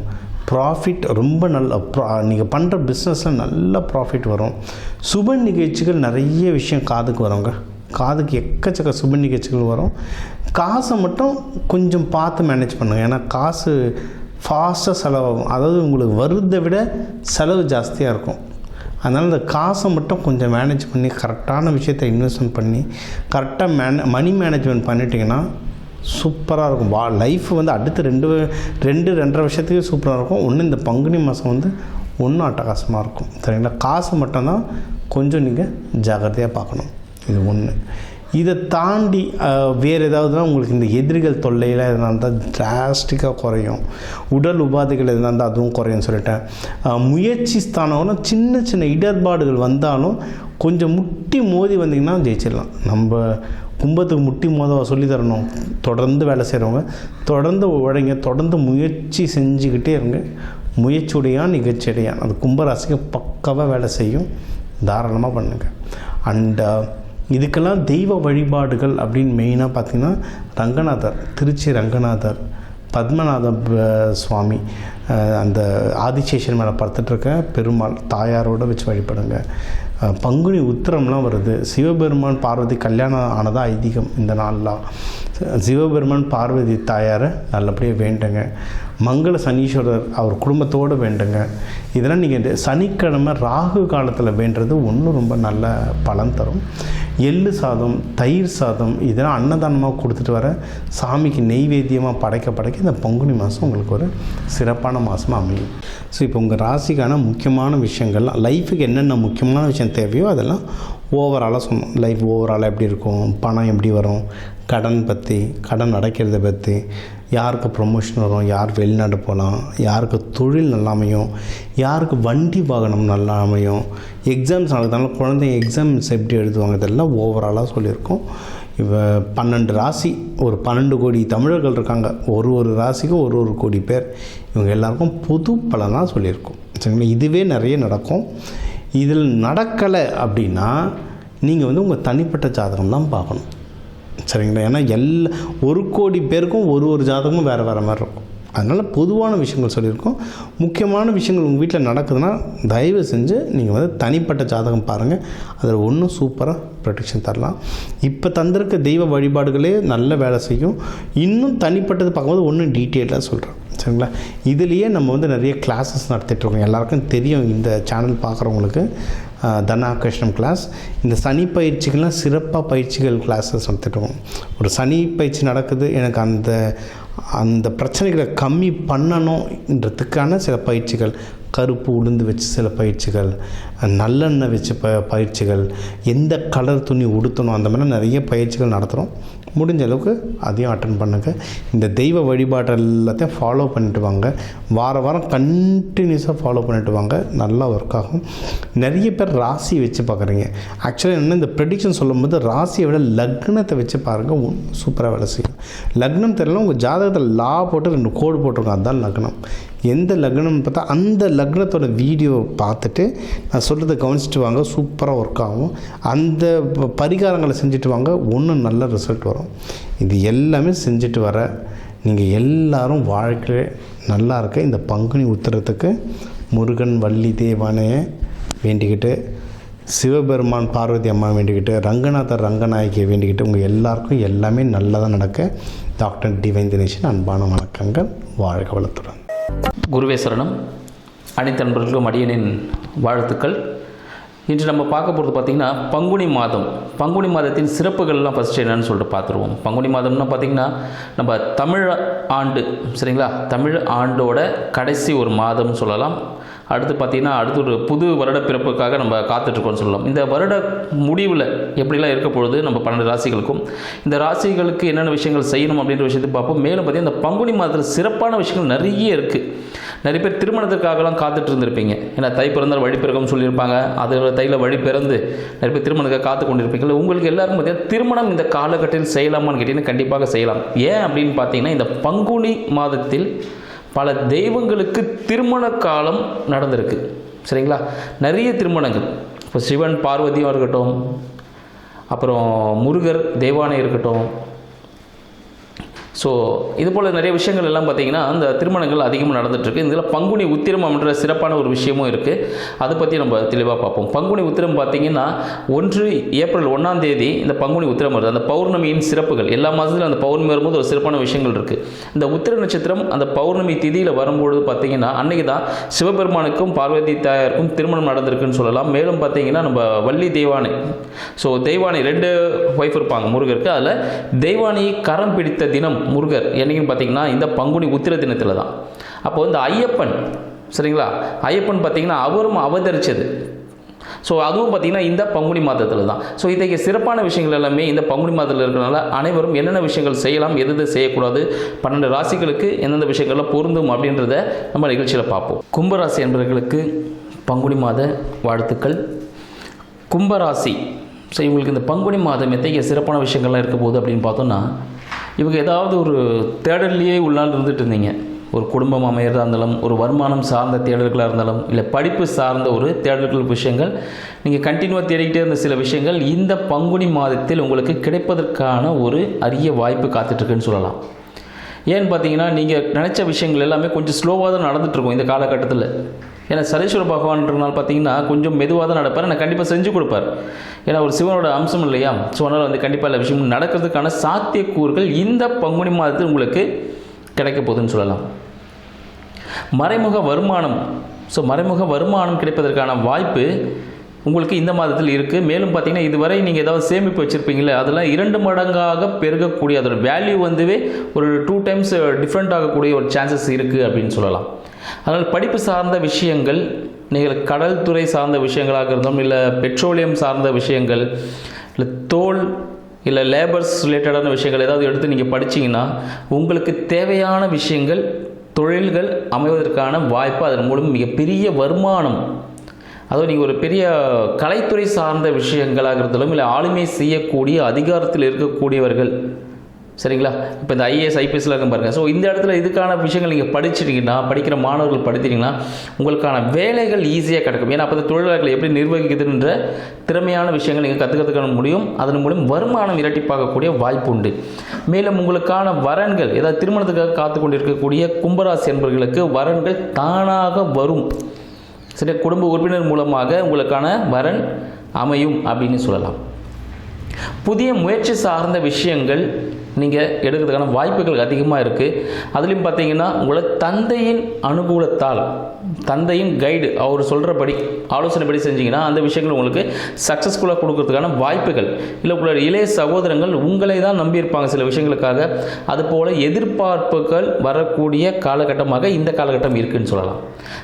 ப்ராஃபிட் ரொம்ப நல்ல நீங்கள் பண்ணுற பிஸ்னஸில் நல்ல ப்ராஃபிட் வரும். சுப நிகழ்ச்சிகள் நிறைய விஷயம் காதுக்கு வருங்க, காதுக்கு எக்கச்சக்க சுப நிகழ்ச்சிகள் வரும். காசை மட்டும் கொஞ்சம் பார்த்து மேனேஜ் பண்ணுங்கள். ஏன்னா காசு ஃபாஸ்ட்டாக செலவாகும், அதாவது உங்களுக்கு வருதை விட செலவு ஜாஸ்தியாக இருக்கும். அதனால் இந்த காசை மட்டும் கொஞ்சம் மேனேஜ் பண்ணி கரெக்டான விஷயத்தை இன்வெஸ்ட்மெண்ட் பண்ணி கரெக்டாக மணி மேனேஜ்மெண்ட் பண்ணிட்டீங்கன்னா சூப்பராக இருக்கும். லைஃப் வந்து அடுத்து 2-2.5 வருஷத்துக்கு சூப்பராக இருக்கும். ஒன்று இந்த பங்குனி மாதம் வந்து ஒன்றும் அட்டகாசமாக இருக்கும். சரிங்களா? காசு மட்டும்தான் கொஞ்சம் நீங்கள் ஜாக்கிரதையாக பார்க்கணும். இது ஒன்று. இதை தாண்டி வேறு ஏதாவதுனா உங்களுக்கு இந்த எதிரிகள் தொல்லையில் எதுனா இருந்தால் டிராஸ்டிக்காக குறையும். உடல் உபாதைகள் எதுனா இருந்தால் அதுவும் குறையும்னு சொல்லிட்டேன். முயற்சி ஸ்தானம் சின்ன சின்ன இடர்பாடுகள் வந்தாலும் கொஞ்சம் முட்டி மோதி வந்தீங்கன்னா ஜெயிச்சிடலாம். நம்ம கும்பத்துக்கு முட்டி மோத சொல்லி தரணும். தொடர்ந்து வேலை செய்கிறவங்க தொடர்ந்து உழைங்க, தொடர்ந்து முயற்சி செஞ்சுக்கிட்டே இருங்க. முயற்சியுடையான் நிகழ்ச்சியுடையான், அது கும்பராசிக்கு பக்காவாக வேலை செய்யும். தாராளமாக பண்ணுங்கள். அண்ட் இதுக்கெல்லாம் தெய்வ வழிபாடுகள் அப்படின்னு மெயினாக பார்த்திங்கன்னா ரங்கநாதர், திருச்சி ரங்கநாதர், பத்மநாத சுவாமி, அந்த ஆதிசேஷன் மேலே படுத்துட்ருக்க பெருமாள் தாயாரோடு வச்சு வழிபடுங்க. பங்குனி உத்திரம்லாம் வருது. சிவபெருமான் பார்வதி கல்யாணம் ஆனதாக ஐதீகம். இந்த நாள்லாம் சிவபெருமான் பார்வதி தாயாரை நல்லபடியாக வேண்டுங்க. மங்கள சனீஸ்வரர் அவர் குடும்பத்தோடு வேண்டுங்க. இதெல்லாம் நீங்கள் சனிக்கிழமை ராகு காலத்தில் வேண்டுறது ஒன்றும் ரொம்ப நல்ல பலன் தரும். எள்ளு சாதம், தயிர் சாதம் இதெல்லாம் அன்னதானமாக கொடுத்துட்டு வர சாமிக்கு நெய்வேத்தியமாக படைக்க இந்த பங்குனி மாதம் உங்களுக்கு ஒரு சிறப்பான மாதமாக அமையும். ஸோ இப்போ உங்கள் ராசிக்கான முக்கியமான விஷயங்கள்லாம், லைஃபுக்கு என்னென்ன முக்கியமான விஷயம் தேவையோ அதெல்லாம் ஓவராலாக சொன்னோம். லைஃப் ஓவராலாக எப்படி இருக்கும், பணம் எப்படி வரும், கடன் பற்றி, கடன் அடைக்கிறத பற்றி, யாருக்கு ப்ரொமோஷன் வரும், யார் வெளிநாடு போகலாம், யாருக்கு தொழில் நல்லா அமையும், யாருக்கு வண்டி வாகனம் நல்லா அமையும், எக்ஸாம்ஸ் நடக்கிறதுனால குழந்தைங்க எக்ஸாம்ஸ் எப்படி எழுதுவாங்க, இதெல்லாம் ஓவராலாக சொல்லியிருக்கோம். இப்போ 12 ராசி, ஒரு 12 கோடி தமிழர்கள் இருக்காங்க. ஒரு ராசிக்கும் ஒரு கோடி பேர். இவங்க எல்லாருக்கும் பொது பலனாக சொல்லியிருக்கோம். சரிங்களா? இதுவே நிறைய நடக்கும். இதில் நடக்கலை அப்படின்னா நீங்கள் வந்து உங்கள் தனிப்பட்ட ஜாதகம் தான் பார்க்கணும். சரிங்களா? ஏன்னா 1 கோடி பேருக்கும் ஒரு ஜாதகமும் வேறு மாதிரி இருக்கும். அதனால் பொதுவான விஷயங்கள் சொல்லியிருக்கோம். முக்கியமான விஷயங்கள் உங்கள் வீட்டில் நடக்குதுன்னா தயவு செஞ்சு நீங்கள் வந்து தனிப்பட்ட ஜாதகம் பாருங்கள். அதில் ஒன்றும் சூப்பராக ப்ரொடெக்ஷன் தரலாம். இப்போ தந்திருக்க தெய்வ வழிபாடுகளே நல்ல வேலை செய்யும். இன்னும் தனிப்பட்டது பார்க்கும்போது ஒன்றும் டீட்டெயிலாக சொல்கிறேன். சரிங்களா? இதுலேயே நம்ம வந்து நிறைய கிளாஸஸ் நடத்திட்டுருக்கோம். எல்லாருக்கும் தெரியும், இந்த சேனல் பார்க்குறவங்களுக்கு தனாகர்ஷ்ணம் கிளாஸ். இந்த சனி பயிற்சிகள்லாம் சிறப்பாக பயிற்சிகள் கிளாஸஸ் நடத்திட்டுருக்கோம். ஒரு சனி பயிற்சி நடக்குது, எனக்கு அந்த பிரச்சனைகளை கம்மி பண்ணணுன்றதுக்கான சில பயிற்சிகள், கருப்பு உளுந்து வச்சு சில பயிற்சிகள், நல்லெண்ணெய் வச்சு பயிற்சிகள், எந்த கலர் துணி உடுத்தணும், அந்த மாதிரி நிறைய பயிற்சிகள் நடத்துகிறோம். முடிஞ்ச அளவுக்கு அதையும் அட்டன் பண்ணுங்கள். இந்த தெய்வ வழிபாடு எல்லாத்தையும் ஃபாலோ பண்ணிட்டு வாங்க. வாரம் கண்டினியூஸாக ஃபாலோ பண்ணிட்டு வாங்க. நல்லா ஒர்க் ஆகும். நிறைய பேர் ராசி வச்சு பார்க்குறீங்க. ஆக்சுவலாக என்ன, இந்த ப்ரெடிக்ஷன் சொல்லும்போது ராசியை விட லக்னத்தை வச்சு பாருங்கள், சூப்பராக வேலை செய்யும். லக்னம் தெரியல, உங்கள் ஜாதகத்தில் லா போட்டு 2 கோடு போட்டிருக்கோம், அதுதான் லக்னம். எந்த லக்னம்னு பார்த்தா அந்த லக்னத்தோட வீடியோ பார்த்துட்டு நான் சொல்கிறத கவனிச்சுட்டு வாங்க, சூப்பராக ஒர்க் ஆகும். அந்த பரிகாரங்களை செஞ்சுட்டு வாங்க, ஒன்றும் நல்ல ரிசல்ட் வரும். இது எல்லாமே செஞ்சுட்டு வர நீங்கள் எல்லாரும் வாழ்க்கையிலே நல்லா இருக்க இந்த பங்குனி உத்திரத்துக்கு முருகன் வள்ளி தேவானையை வேண்டிக்கிட்டு, சிவபெருமான் பார்வதி அம்மா வேண்டிக்கிட்டு, ரங்கநாதர் ரங்கநாயகியை வேண்டிக்கிட்டு உங்கள் எல்லாருக்கும் எல்லாமே நல்லதாக நடக்க டாக்டர் டிவைன் தினேஷன் அன்பான வணக்கங்கள். வாழ்க வளத்துடன். குருவே சரணம். அனைத்து நண்பர்களுக்கும் அடியனின் வாழ்த்துக்கள். இன்று நம்ம பார்க்க போகிறது பார்த்திங்கன்னா பங்குனி மாதத்தின் சிறப்புகள்லாம் ஃபஸ்ட்டு என்னன்னு சொல்லிட்டு பார்த்துருவோம். பங்குனி மாதம்னா பார்த்திங்கன்னா நம்ம தமிழ் ஆண்டு, சரிங்களா, தமிழ் ஆண்டோட கடைசி ஒரு மாதம்னு சொல்லலாம். அடுத்து பார்த்திங்கன்னா அடுத்து ஒரு புது வருட பிறப்புக்காக நம்ம காத்துட்ருக்கோம்னு சொல்லலாம். இந்த வருட முடிவில் எப்படிலாம் இருக்க பொழுது நம்ம 12 ராசிகளுக்கும் இந்த ராசிகளுக்கு என்னென்ன விஷயங்கள் செய்யணும் அப்படின்ற விஷயத்தை பார்ப்போம். மேலும் பார்த்திங்கன்னா இந்த பங்குனி மாதத்தில் சிறப்பான விஷயங்கள் நிறைய இருக்குது. நிறைய பேர் திருமணத்துக்காகலாம் காத்துட்டு இருந்திருப்பீங்க. ஏன்னா தை பிறந்தால் வழி பிறகும்னு சொல்லியிருப்பாங்க. அதில் தையில் வழி பிறந்து நிறைய பேர் திருமணத்துக்காக காத்து கொண்டிருப்பீங்க. உங்களுக்கு எல்லாருக்கும் பார்த்தீங்கன்னா திருமணம் இந்த காலகட்டத்தில் செய்யலாமான்னு கேட்டிங்கன்னா கண்டிப்பாக செய்யலாம். ஏன் அப்படின்னு பார்த்தீங்கன்னா இந்த பங்குனி மாதத்தில் பல தெய்வங்களுக்கு திருமண காலம் நடந்திருக்கு. சரிங்களா? நிறைய திருமணங்கள், இப்போ சிவன் பார்வதியாக இருக்கட்டும், அப்புறம் முருகர் தெய்வானை இருக்கட்டும். ஸோ இது போல் நிறைய விஷயங்கள் எல்லாம் பார்த்திங்கன்னா அந்த திருமணங்கள் அதிகமாக நடந்துகிட்ருக்கு. இதில் பங்குனி உத்திரம் என்ற சிறப்பான ஒரு விஷயமும் இருக்குது. அதை பற்றி நம்ம தெளிவாக பார்ப்போம். பங்குனி உத்திரம் பார்த்திங்கன்னா 1 ஏப்ரல் 1ஆம் தேதி இந்த பங்குனி உத்திரம் வருது. அந்த பௌர்ணமியின் சிறப்புகள் எல்லா மாதத்துலையும் அந்த பௌர்ணமி வரும்போது ஒரு சிறப்பான விஷயங்கள் இருக்குது. இந்த உத்திர நட்சத்திரம் அந்த பௌர்ணமி திதியில் வரும்பொழுது பார்த்திங்கன்னா அன்றைக்கி தான் சிவபெருமானுக்கும் பார்வதி தாயாருக்கும் திருமணம் நடந்திருக்குன்னு சொல்லலாம். மேலும் பார்த்திங்கன்னா நம்ம வள்ளி தெய்வானை, ஸோ தெய்வானை 2 ஒய்ஃப் இருப்பாங்க முருகருக்கு. அதில் தெய்வானையை கரம் பிடித்த தினம் முருகர் என்னைக்குன்னு பார்த்தீங்கன்னா இந்த பங்குனி உத்திர தினத்தில் தான். அப்போ இந்த ஐயப்பன், சரிங்களா, ஐயப்பன் பார்த்தீங்கன்னா அவரும் அவதரித்தது. ஸோ அதுவும் பார்த்தீங்கன்னா இந்த பங்குனி மாதத்தில் தான். ஸோ இன்றைக்கு சிறப்பான விஷயங்கள் எல்லாமே இந்த பங்குனி மாதத்தில் இருக்கிறனால அனைவரும் என்னென்ன விஷயங்கள் செய்யலாம், எது செய்யக்கூடாது, 12 ராசிகளுக்கு எந்தெந்த விஷயங்கள்லாம் பொருந்தும் அப்படின்றத நம்ம நிகழ்ச்சியில் பார்ப்போம். கும்பராசி என்பவர்களுக்கு பங்குனி மாத வாழ்த்துக்கள். கும்பராசி, ஸோ இவங்களுக்கு இந்த பங்குனி மாதம் எத்தகைய சிறப்பான விஷயங்கள்லாம் இருக்க போகுது அப்படின்னு பார்த்தோன்னா, இவங்க ஏதாவது ஒரு தேடல்லையே உள்ளால் இருந்துகிட்டு இருந்தீங்க. ஒரு குடும்பம் அமையிறதா இருந்தாலும், ஒரு வருமானம் சார்ந்த தேடல்களாக இருந்தாலும், இல்லை படிப்பு சார்ந்த ஒரு தேடல்கள் விஷயங்கள் நீங்கள் கண்டினியூவாக தேடிக்கிட்டே இருந்த சில விஷயங்கள் இந்த பங்குனி மாதத்தில் உங்களுக்கு கிடைப்பதற்கான ஒரு அரிய வாய்ப்பு காத்துட்ருக்குன்னு சொல்லலாம். ஏன்னு பார்த்தீங்கன்னா நீங்கள் நினச்ச விஷயங்கள் எல்லாமே கொஞ்சம் ஸ்லோவாக தான் நடந்துகிட்ருக்கும் இந்த காலகட்டத்தில். ஏன்னா சனீஸ்வர பகவான்றனால பார்த்தீங்கன்னா கொஞ்சம் மெதுவாக தான் நடப்பார். நான் கண்டிப்பாக செஞ்சு கொடுப்பார். ஏன்னா ஒரு சிவனோட அம்சம் இல்லையா? ஸோ அதனால் வந்து கண்டிப்பாக எல்லா விஷயமும் நடக்கிறதுக்கான சாத்தியக்கூறுகள் இந்த பங்குனி மாதத்தில் உங்களுக்கு கிடைக்க போகுதுன்னு சொல்லலாம். மறைமுக வருமானம், ஸோ மறைமுக வருமானம் கிடைப்பதற்கான வாய்ப்பு உங்களுக்கு இந்த மாதத்தில் இருக்குது. மேலும் பார்த்தீங்கன்னா இதுவரை நீங்கள் ஏதாவது சேமிப்பு வச்சுருப்பீங்களே அதெல்லாம் 2 மடங்காக பெருகக்கூடிய, அதோட வேல்யூ வந்துவே ஒரு 2 டைம்ஸ் டிஃப்ரெண்ட் ஆகக்கூடிய ஒரு சான்சஸ் இருக்குது அப்படின்னு சொல்லலாம். அதனால் படிப்பு சார்ந்த விஷயங்கள், நீங்கள் கடல் துறை சார்ந்த விஷயங்களாக இருந்தோம், இல்லை பெட்ரோலியம் சார்ந்த விஷயங்கள், இல்லை தோல், இல்லை லேபர்ஸ் ரிலேட்டடான விஷயங்கள் ஏதாவது எடுத்து நீங்கள் படிச்சிங்கன்னா உங்களுக்கு தேவையான விஷயங்கள், தொழில்கள் அமைவதற்கான வாய்ப்பு, அதன் மூலம் மிகப்பெரிய வருமானம், அதுவும் நீங்கள் ஒரு பெரிய கலைத்துறை சார்ந்த விஷயங்களாக இருந்தாலும், இல்லை ஆளுமை செய்யக்கூடிய அதிகாரத்தில் இருக்கக்கூடியவர்கள், சரிங்களா, இப்போ இந்த ஐஏஎஸ் ஐபிஎஸ்லாம் இருக்கும் பாருங்கள். ஸோ இந்த இடத்துல இதுக்கான விஷயங்கள் நீங்கள் படிச்சிட்டிங்கன்னா, படிக்கிற மாணவர்கள் படித்திட்டிங்கன்னா உங்களுக்கான வேலைகள் ஈஸியாக கிடைக்கும். ஏன்னா அப்போ தொழிலாளர்களை எப்படி நிர்வகிக்குதுன்ற திறமையான விஷயங்கள் நீங்கள் கற்றுக்கிறதுக்கான முடியும். அதன் மூலம் வருமானம் இரட்டிப்பாகக்கூடிய வாய்ப்பு உண்டு. மேலும் உங்களுக்கான வரன்கள், ஏதாவது திருமணத்துக்காக காத்து கொண்டிருக்கக்கூடிய கும்பராசி என்பவர்களுக்கு வரன்கள் தானாக வரும். சரி, குடும்ப உறுப்பினர் மூலமாக உங்களுக்கான வரன் அமையும் அப்படின்னு சொல்லலாம். புதிய முயற்சி சார்ந்த விஷயங்கள் நீங்கள் எடுக்கிறதுக்கான வாய்ப்புகள் அதிகமாக இருக்குது. அதுலேயும் பார்த்தீங்கன்னா உங்களை தந்தையின் அனுகூலத்தால், தந்தையின் கைடு, அவர் சொல்கிறபடி ஆலோசனைப்படி செஞ்சிங்கன்னா அந்த விஷயங்கள் உங்களுக்கு சக்ஸஸ்ஃபுல்லாக கொடுக்கறதுக்கான வாய்ப்புகள், இல்லை உங்களோட இளைய சகோதரங்கள் உங்களை தான் நம்பியிருப்பாங்க சில விஷயங்களுக்காக, அதுபோல் எதிர்பார்ப்புகள் வரக்கூடிய காலகட்டமாக இந்த காலகட்டம் இருக்குதுன்னு சொல்லலாம்.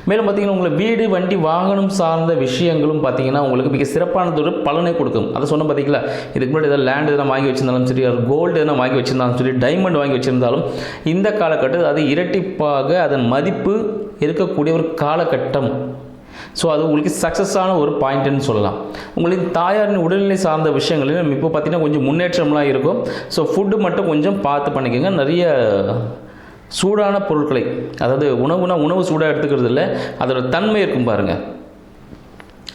மேலும் பார்த்திங்கன்னா உங்களை வீடு, வண்டி, வாகனம் சார்ந்த விஷயங்களும் பார்த்திங்கன்னா உங்களுக்கு மிக சிறப்பானது ஒரு பலனை கொடுக்கும். அதை சொன்ன பார்த்திங்களா, இதுக்கு முன்னாடி ஏதாவது லேண்ட் எதனா வாங்கி வச்சுருந்தாலும் சரி, கோல்டு எதனா வாங்கி வச்சுருந்தாலும் சரி, டைமண்ட் வாங்கி வச்சுருந்தாலும் இந்த காலகட்டத்தில் அது இரட்டிப்பாக அதன் மதிப்பு இருக்கக்கூடிய ஒரு காலகட்டம். ஸோ அது உங்களுக்கு சக்ஸஸான ஒரு பாயிண்ட்டுன்னு சொல்லலாம். உங்களுக்கு தாயாரின் உடல்நிலை சார்ந்த விஷயங்களில் இப்போ பார்த்திங்கன்னா கொஞ்சம் முன்னேற்றம்லாம் இருக்கும். ஸோ ஃபுட்டு மட்டும் கொஞ்சம் பார்த்து பண்ணிக்கோங்க. நிறைய சூடான பொருட்களை, அதாவது உணவு சூடாக எடுத்துக்கிறது இல்லை, அதோட தன்மை இருக்கும் பாருங்கள்.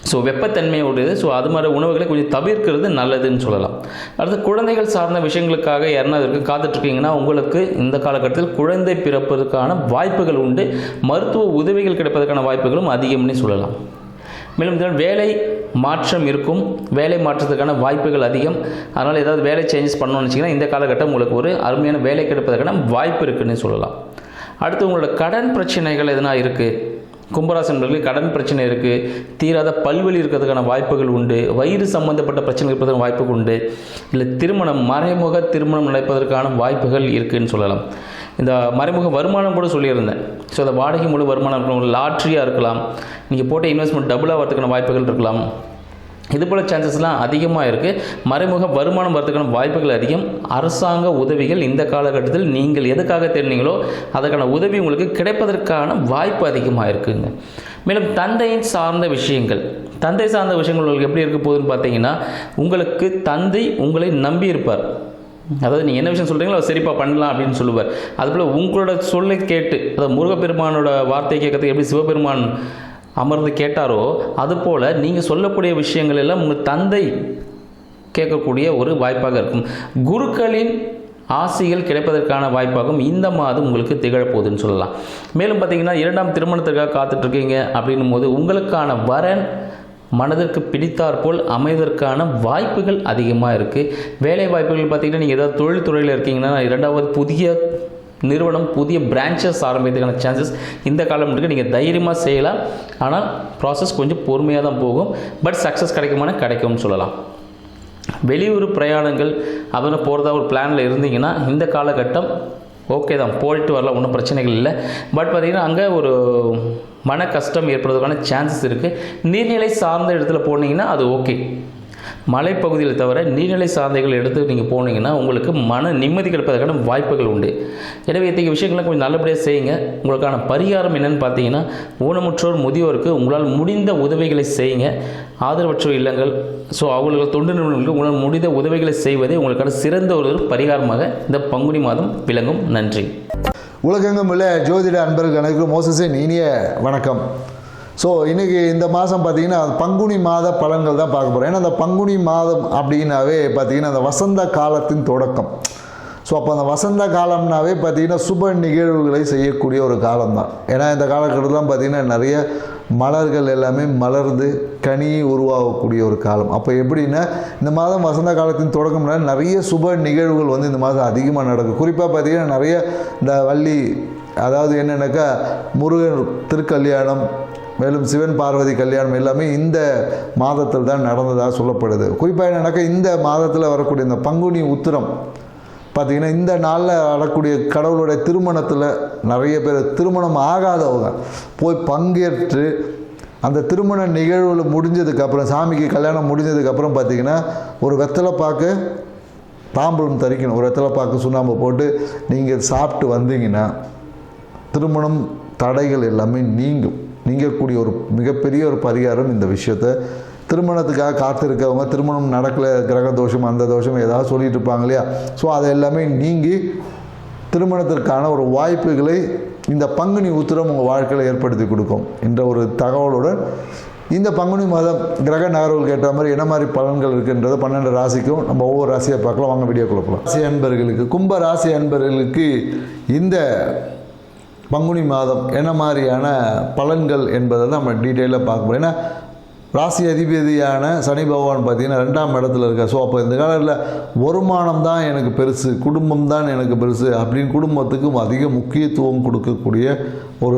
ஸோ வெப்பத்தன்மையோடது, ஸோ அது மாதிரி உணவுகளை கொஞ்சம் தவிர்க்கிறது நல்லதுன்னு சொல்லலாம். அடுத்து குழந்தைகள் சார்ந்த விஷயங்களுக்காக யாருன்னா காத்துட்ருக்கீங்கன்னா உங்களுக்கு இந்த காலகட்டத்தில் குழந்தை பிறப்பதற்கான வாய்ப்புகள் உண்டு. மருத்துவ உதவிகள் கிடைப்பதற்கான வாய்ப்புகளும் அதிகம்னு சொல்லலாம். மேலும் வேலை மாற்றம் இருக்கும், வேலை மாற்றத்துக்கான வாய்ப்புகள் அதிகம். அதனால் ஏதாவது வேலை சேஞ்சஸ் பண்ணணும்னு வச்சிங்கன்னா இந்த காலகட்டம் உங்களுக்கு ஒரு அருமையான வேலை கிடைப்பதற்கான வாய்ப்பு இருக்குதுன்னு சொல்லலாம். அடுத்து உங்களோட கடன் பிரச்சனைகள் எதனா இருக்குது, கும்பராசி என்பவர்களுக்கு கடன் பிரச்சனை இருக்குது, தீராத பல்வலி இருக்கிறதுக்கான வாய்ப்புகள் உண்டு, வயிறு சம்பந்தப்பட்ட பிரச்சனை இருப்பதற்கான வாய்ப்புகள் உண்டு, இல்லை திருமணம், மறைமுக திருமணம் நடப்பதற்கான வாய்ப்புகள் இருக்குதுன்னு சொல்லலாம். இந்த மறைமுக வருமானம் கூட சொல்லியிருந்தேன். ஸோ அந்த வாடகை மூலம் வருமானம் இருக்கலாம், ஒரு லாட்ரியாக இருக்கலாம், நீங்கள் போட்ட இன்வெஸ்ட்மெண்ட் டபுளாக வரதுக்கான வாய்ப்புகள் இருக்கலாம். இது போல் சான்சஸ்லாம் அதிகமாக இருக்குது. மறைமுக வருமானம் வரதுக்கான வாய்ப்புகள் அதிகம். அரசாங்க உதவிகள் இந்த காலகட்டத்தில் நீங்கள் எதுக்காக தேடினீங்களோ அதுக்கான உதவி உங்களுக்கு கிடைப்பதற்கான வாய்ப்பு அதிகமாக இருக்குங்க. மேலும் தந்தை சார்ந்த விஷயங்கள் உங்களுக்கு எப்படி இருக்க போகுதுன்னு பார்த்தீங்கன்னா, உங்களுக்கு தந்தை உங்களை நம்பி இருப்பார். அதாவது நீங்கள் என்ன விஷயம் சொல்கிறீங்களோ அதை சரிப்பா பண்ணலாம் அப்படின்னு சொல்லுவார். அதுபோல் உங்களோட சொல்லை கேட்டு, அதாவது முருகப்பெருமானோட வார்த்தை கேட்கறதுக்கு எப்படி சிவபெருமான் அமர்ந்து கேட்டாரோ அதுபோல் நீங்கள் சொல்லக்கூடிய விஷயங்கள் எல்லாம் உங்கள் தந்தை கேட்கக்கூடிய ஒரு வாய்ப்பாக இருக்கும். குருக்களின் ஆசைகள் கிடைப்பதற்கான வாய்ப்பாகவும் இந்த மாதம் உங்களுக்கு திகழப்போகுதுன்னு சொல்லலாம். மேலும் பார்த்தீங்கன்னா 2ஆம் திருமணத்திற்காக காத்துட்ருக்கீங்க அப்படின்னும் போது உங்களுக்கான வரன் மனதிற்கு பிடித்தாற்போல் அமைவதற்கான வாய்ப்புகள் அதிகமாக இருக்குது. வேலை வாய்ப்புகள் பார்த்திங்கன்னா நீங்கள் ஏதாவது தொழில்துறையில் இருக்கீங்கன்னா 2வது புதிய நிறுவனம், புதிய பிரான்ச்சஸ் ஆரம்பிக்கிறதுக்கான சான்சஸ் இந்த காலம் இருக்குது. நீங்கள் தைரியமாக செய்யலாம். ஆனால் ப்ராசஸ் கொஞ்சம் பொறுமையாக தான் போகும். பட் சக்ஸஸ் கிடைக்கும்னு சொல்லலாம். வெளியூர் பிரயாணங்கள் அப்படின்னு போகிறதா ஒரு பிளானில் இருந்தீங்கன்னா இந்த காலகட்டம் ஓகே தான், போயிட்டு வரலாம், ஒன்றும் பிரச்சனைகள் இல்லை. பட் பார்த்திங்கன்னா அங்கே ஒரு மன கஷ்டம் ஏற்படுறதுக்கான சான்சஸ் இருக்குது. நீர்நிலை சார்ந்த இடத்துல போனீங்கன்னா அது ஓகே. மலைப்பகுதியில் தவிர நீர்நிலை சார்ந்தைகள் எடுத்து நீங்கள் போனீங்கன்னா உங்களுக்கு மன நிம்மதி கிடைப்பதற்கான வாய்ப்புகள் உண்டு. எனவே இத்தகைய விஷயங்கள்லாம் கொஞ்சம் நல்லபடியாக செய்யுங்க. உங்களுக்கான பரிகாரம் என்னென்னு பார்த்தீங்கன்னா, ஊனமுற்றோர் முதியோருக்கு உங்களால் முடிந்த உதவிகளை செய்யுங்க. ஆதரவற்றோர் இல்லங்கள், ஸோ அவங்களுக்கு தொண்டு நிறுவனங்களுக்கு உங்களால் முடிந்த உதவிகளை செய்வதே உங்களுக்கான சிறந்த ஒரு பரிகாரமாக இந்த பங்குனி மாதம் விளங்கும். நன்றி. உலகெங்கும் உள்ள ஜோதிட அன்பர்கள் அனைவருக்கும் மோசஸின் இனிய வணக்கம். ஸோ இன்றைக்கி இந்த மாதம் பார்த்திங்கன்னா பங்குனி மாத பலன்கள் தான் பார்க்க போகிறோம். ஏன்னா அந்த பங்குனி மாதம் அப்படின்னாவே பார்த்திங்கன்னா அந்த வசந்த காலத்தின் தொடக்கம். ஸோ அப்போ அந்த வசந்த காலம்னாவே பார்த்திங்கன்னா சுப நிகழ்வுகளை செய்யக்கூடிய ஒரு காலம்தான். ஏன்னா இந்த காலகட்டத்தில் பார்த்திங்கன்னா நிறைய மலர்கள் எல்லாமே மலர்ந்து கனி உருவாகக்கூடிய ஒரு காலம். அப்போ எப்படின்னா இந்த மாதம் வசந்த காலத்தின் தொடக்கம்னா நிறைய சுப நிகழ்வுகள் வந்து இந்த மாதம் அதிகமாக நடக்கும். குறிப்பாக பார்த்திங்கன்னா நிறைய இந்த வள்ளி, அதாவது என்னென்னாக்கா முருகன் திருக்கல்யாணம், மேலும் சிவன் பார்வதி கல்யாணம் எல்லாமே இந்த மாதத்தில் தான் நடந்ததாக சொல்லப்படுது. குறிப்பாக என்னன்னாக்கா இந்த மாதத்தில் வரக்கூடிய இந்த பங்குனி உத்திரம் பார்த்திங்கன்னா இந்த நாளில் வரக்கூடிய கடவுளுடைய திருமணத்தில் நிறைய பேர் திருமணம் ஆகாதவங்க போய் பங்கேற்று அந்த திருமண நிகழ்வுகள் முடிஞ்சதுக்கப்புறம், சாமிக்கு கல்யாணம் முடிஞ்சதுக்கப்புறம் பார்த்திங்கன்னா ஒரு வெத்தலைப்பாக்கு தாம்பூலம் தரிக்கணும். ஒரு வெத்தலைப்பாக்கு சுண்ணாம்பு போட்டு நீங்கள் சாப்பிட்டு வந்தீங்கன்னா திருமணம் தடைகள் எல்லாமே நீங்கக்கூடிய ஒரு மிகப்பெரிய ஒரு பரிகாரம் இந்த விஷயத்தை. திருமணத்துக்காக காத்திருக்கவங்க, திருமணம் நடக்கலை, கிரக தோஷம் அந்த தோஷம் ஏதாவது சொல்லிட்டு இருப்பாங்க இல்லையா, ஸோ அதை எல்லாமே நீங்கி திருமணத்திற்கான ஒரு வாய்ப்புகளை இந்த பங்குனி உத்திரம் உங்கள் வாழ்க்கையில் ஏற்படுத்தி கொடுக்கும் என்ற ஒரு தகவலுடன் இந்த பங்குனி மாதம் கிரக நகர்வுகளுக்கு ஏற்ற மாதிரி என்ன மாதிரி பலன்கள் இருக்குன்றது 12 ராசிக்கும் நம்ம ஒவ்வொரு ராசியை பார்க்கலாம். வாங்க வீடியோக்குள்ள போகலாம். ராசி அன்பர்களுக்கு, கும்ப ராசி அன்பர்களுக்கு இந்த பங்குனி மாதம் என்ன மாதிரியான பலன்கள் என்பதை தான் நம்ம டீட்டெயிலாக பார்க்க போகிறோம். ஏன்னா ராசி அதிபதியான சனி பகவான் பார்த்திங்கன்னா 2ஆம் இடத்துல இருக்கார். ஸோ அப்போ இந்த காலத்தில் வருமானம் தான் எனக்கு பெருசு, குடும்பம் தான் எனக்கு பெருசு அப்படின்னு குடும்பத்துக்கும் அதிக முக்கியத்துவம் கொடுக்கக்கூடிய ஒரு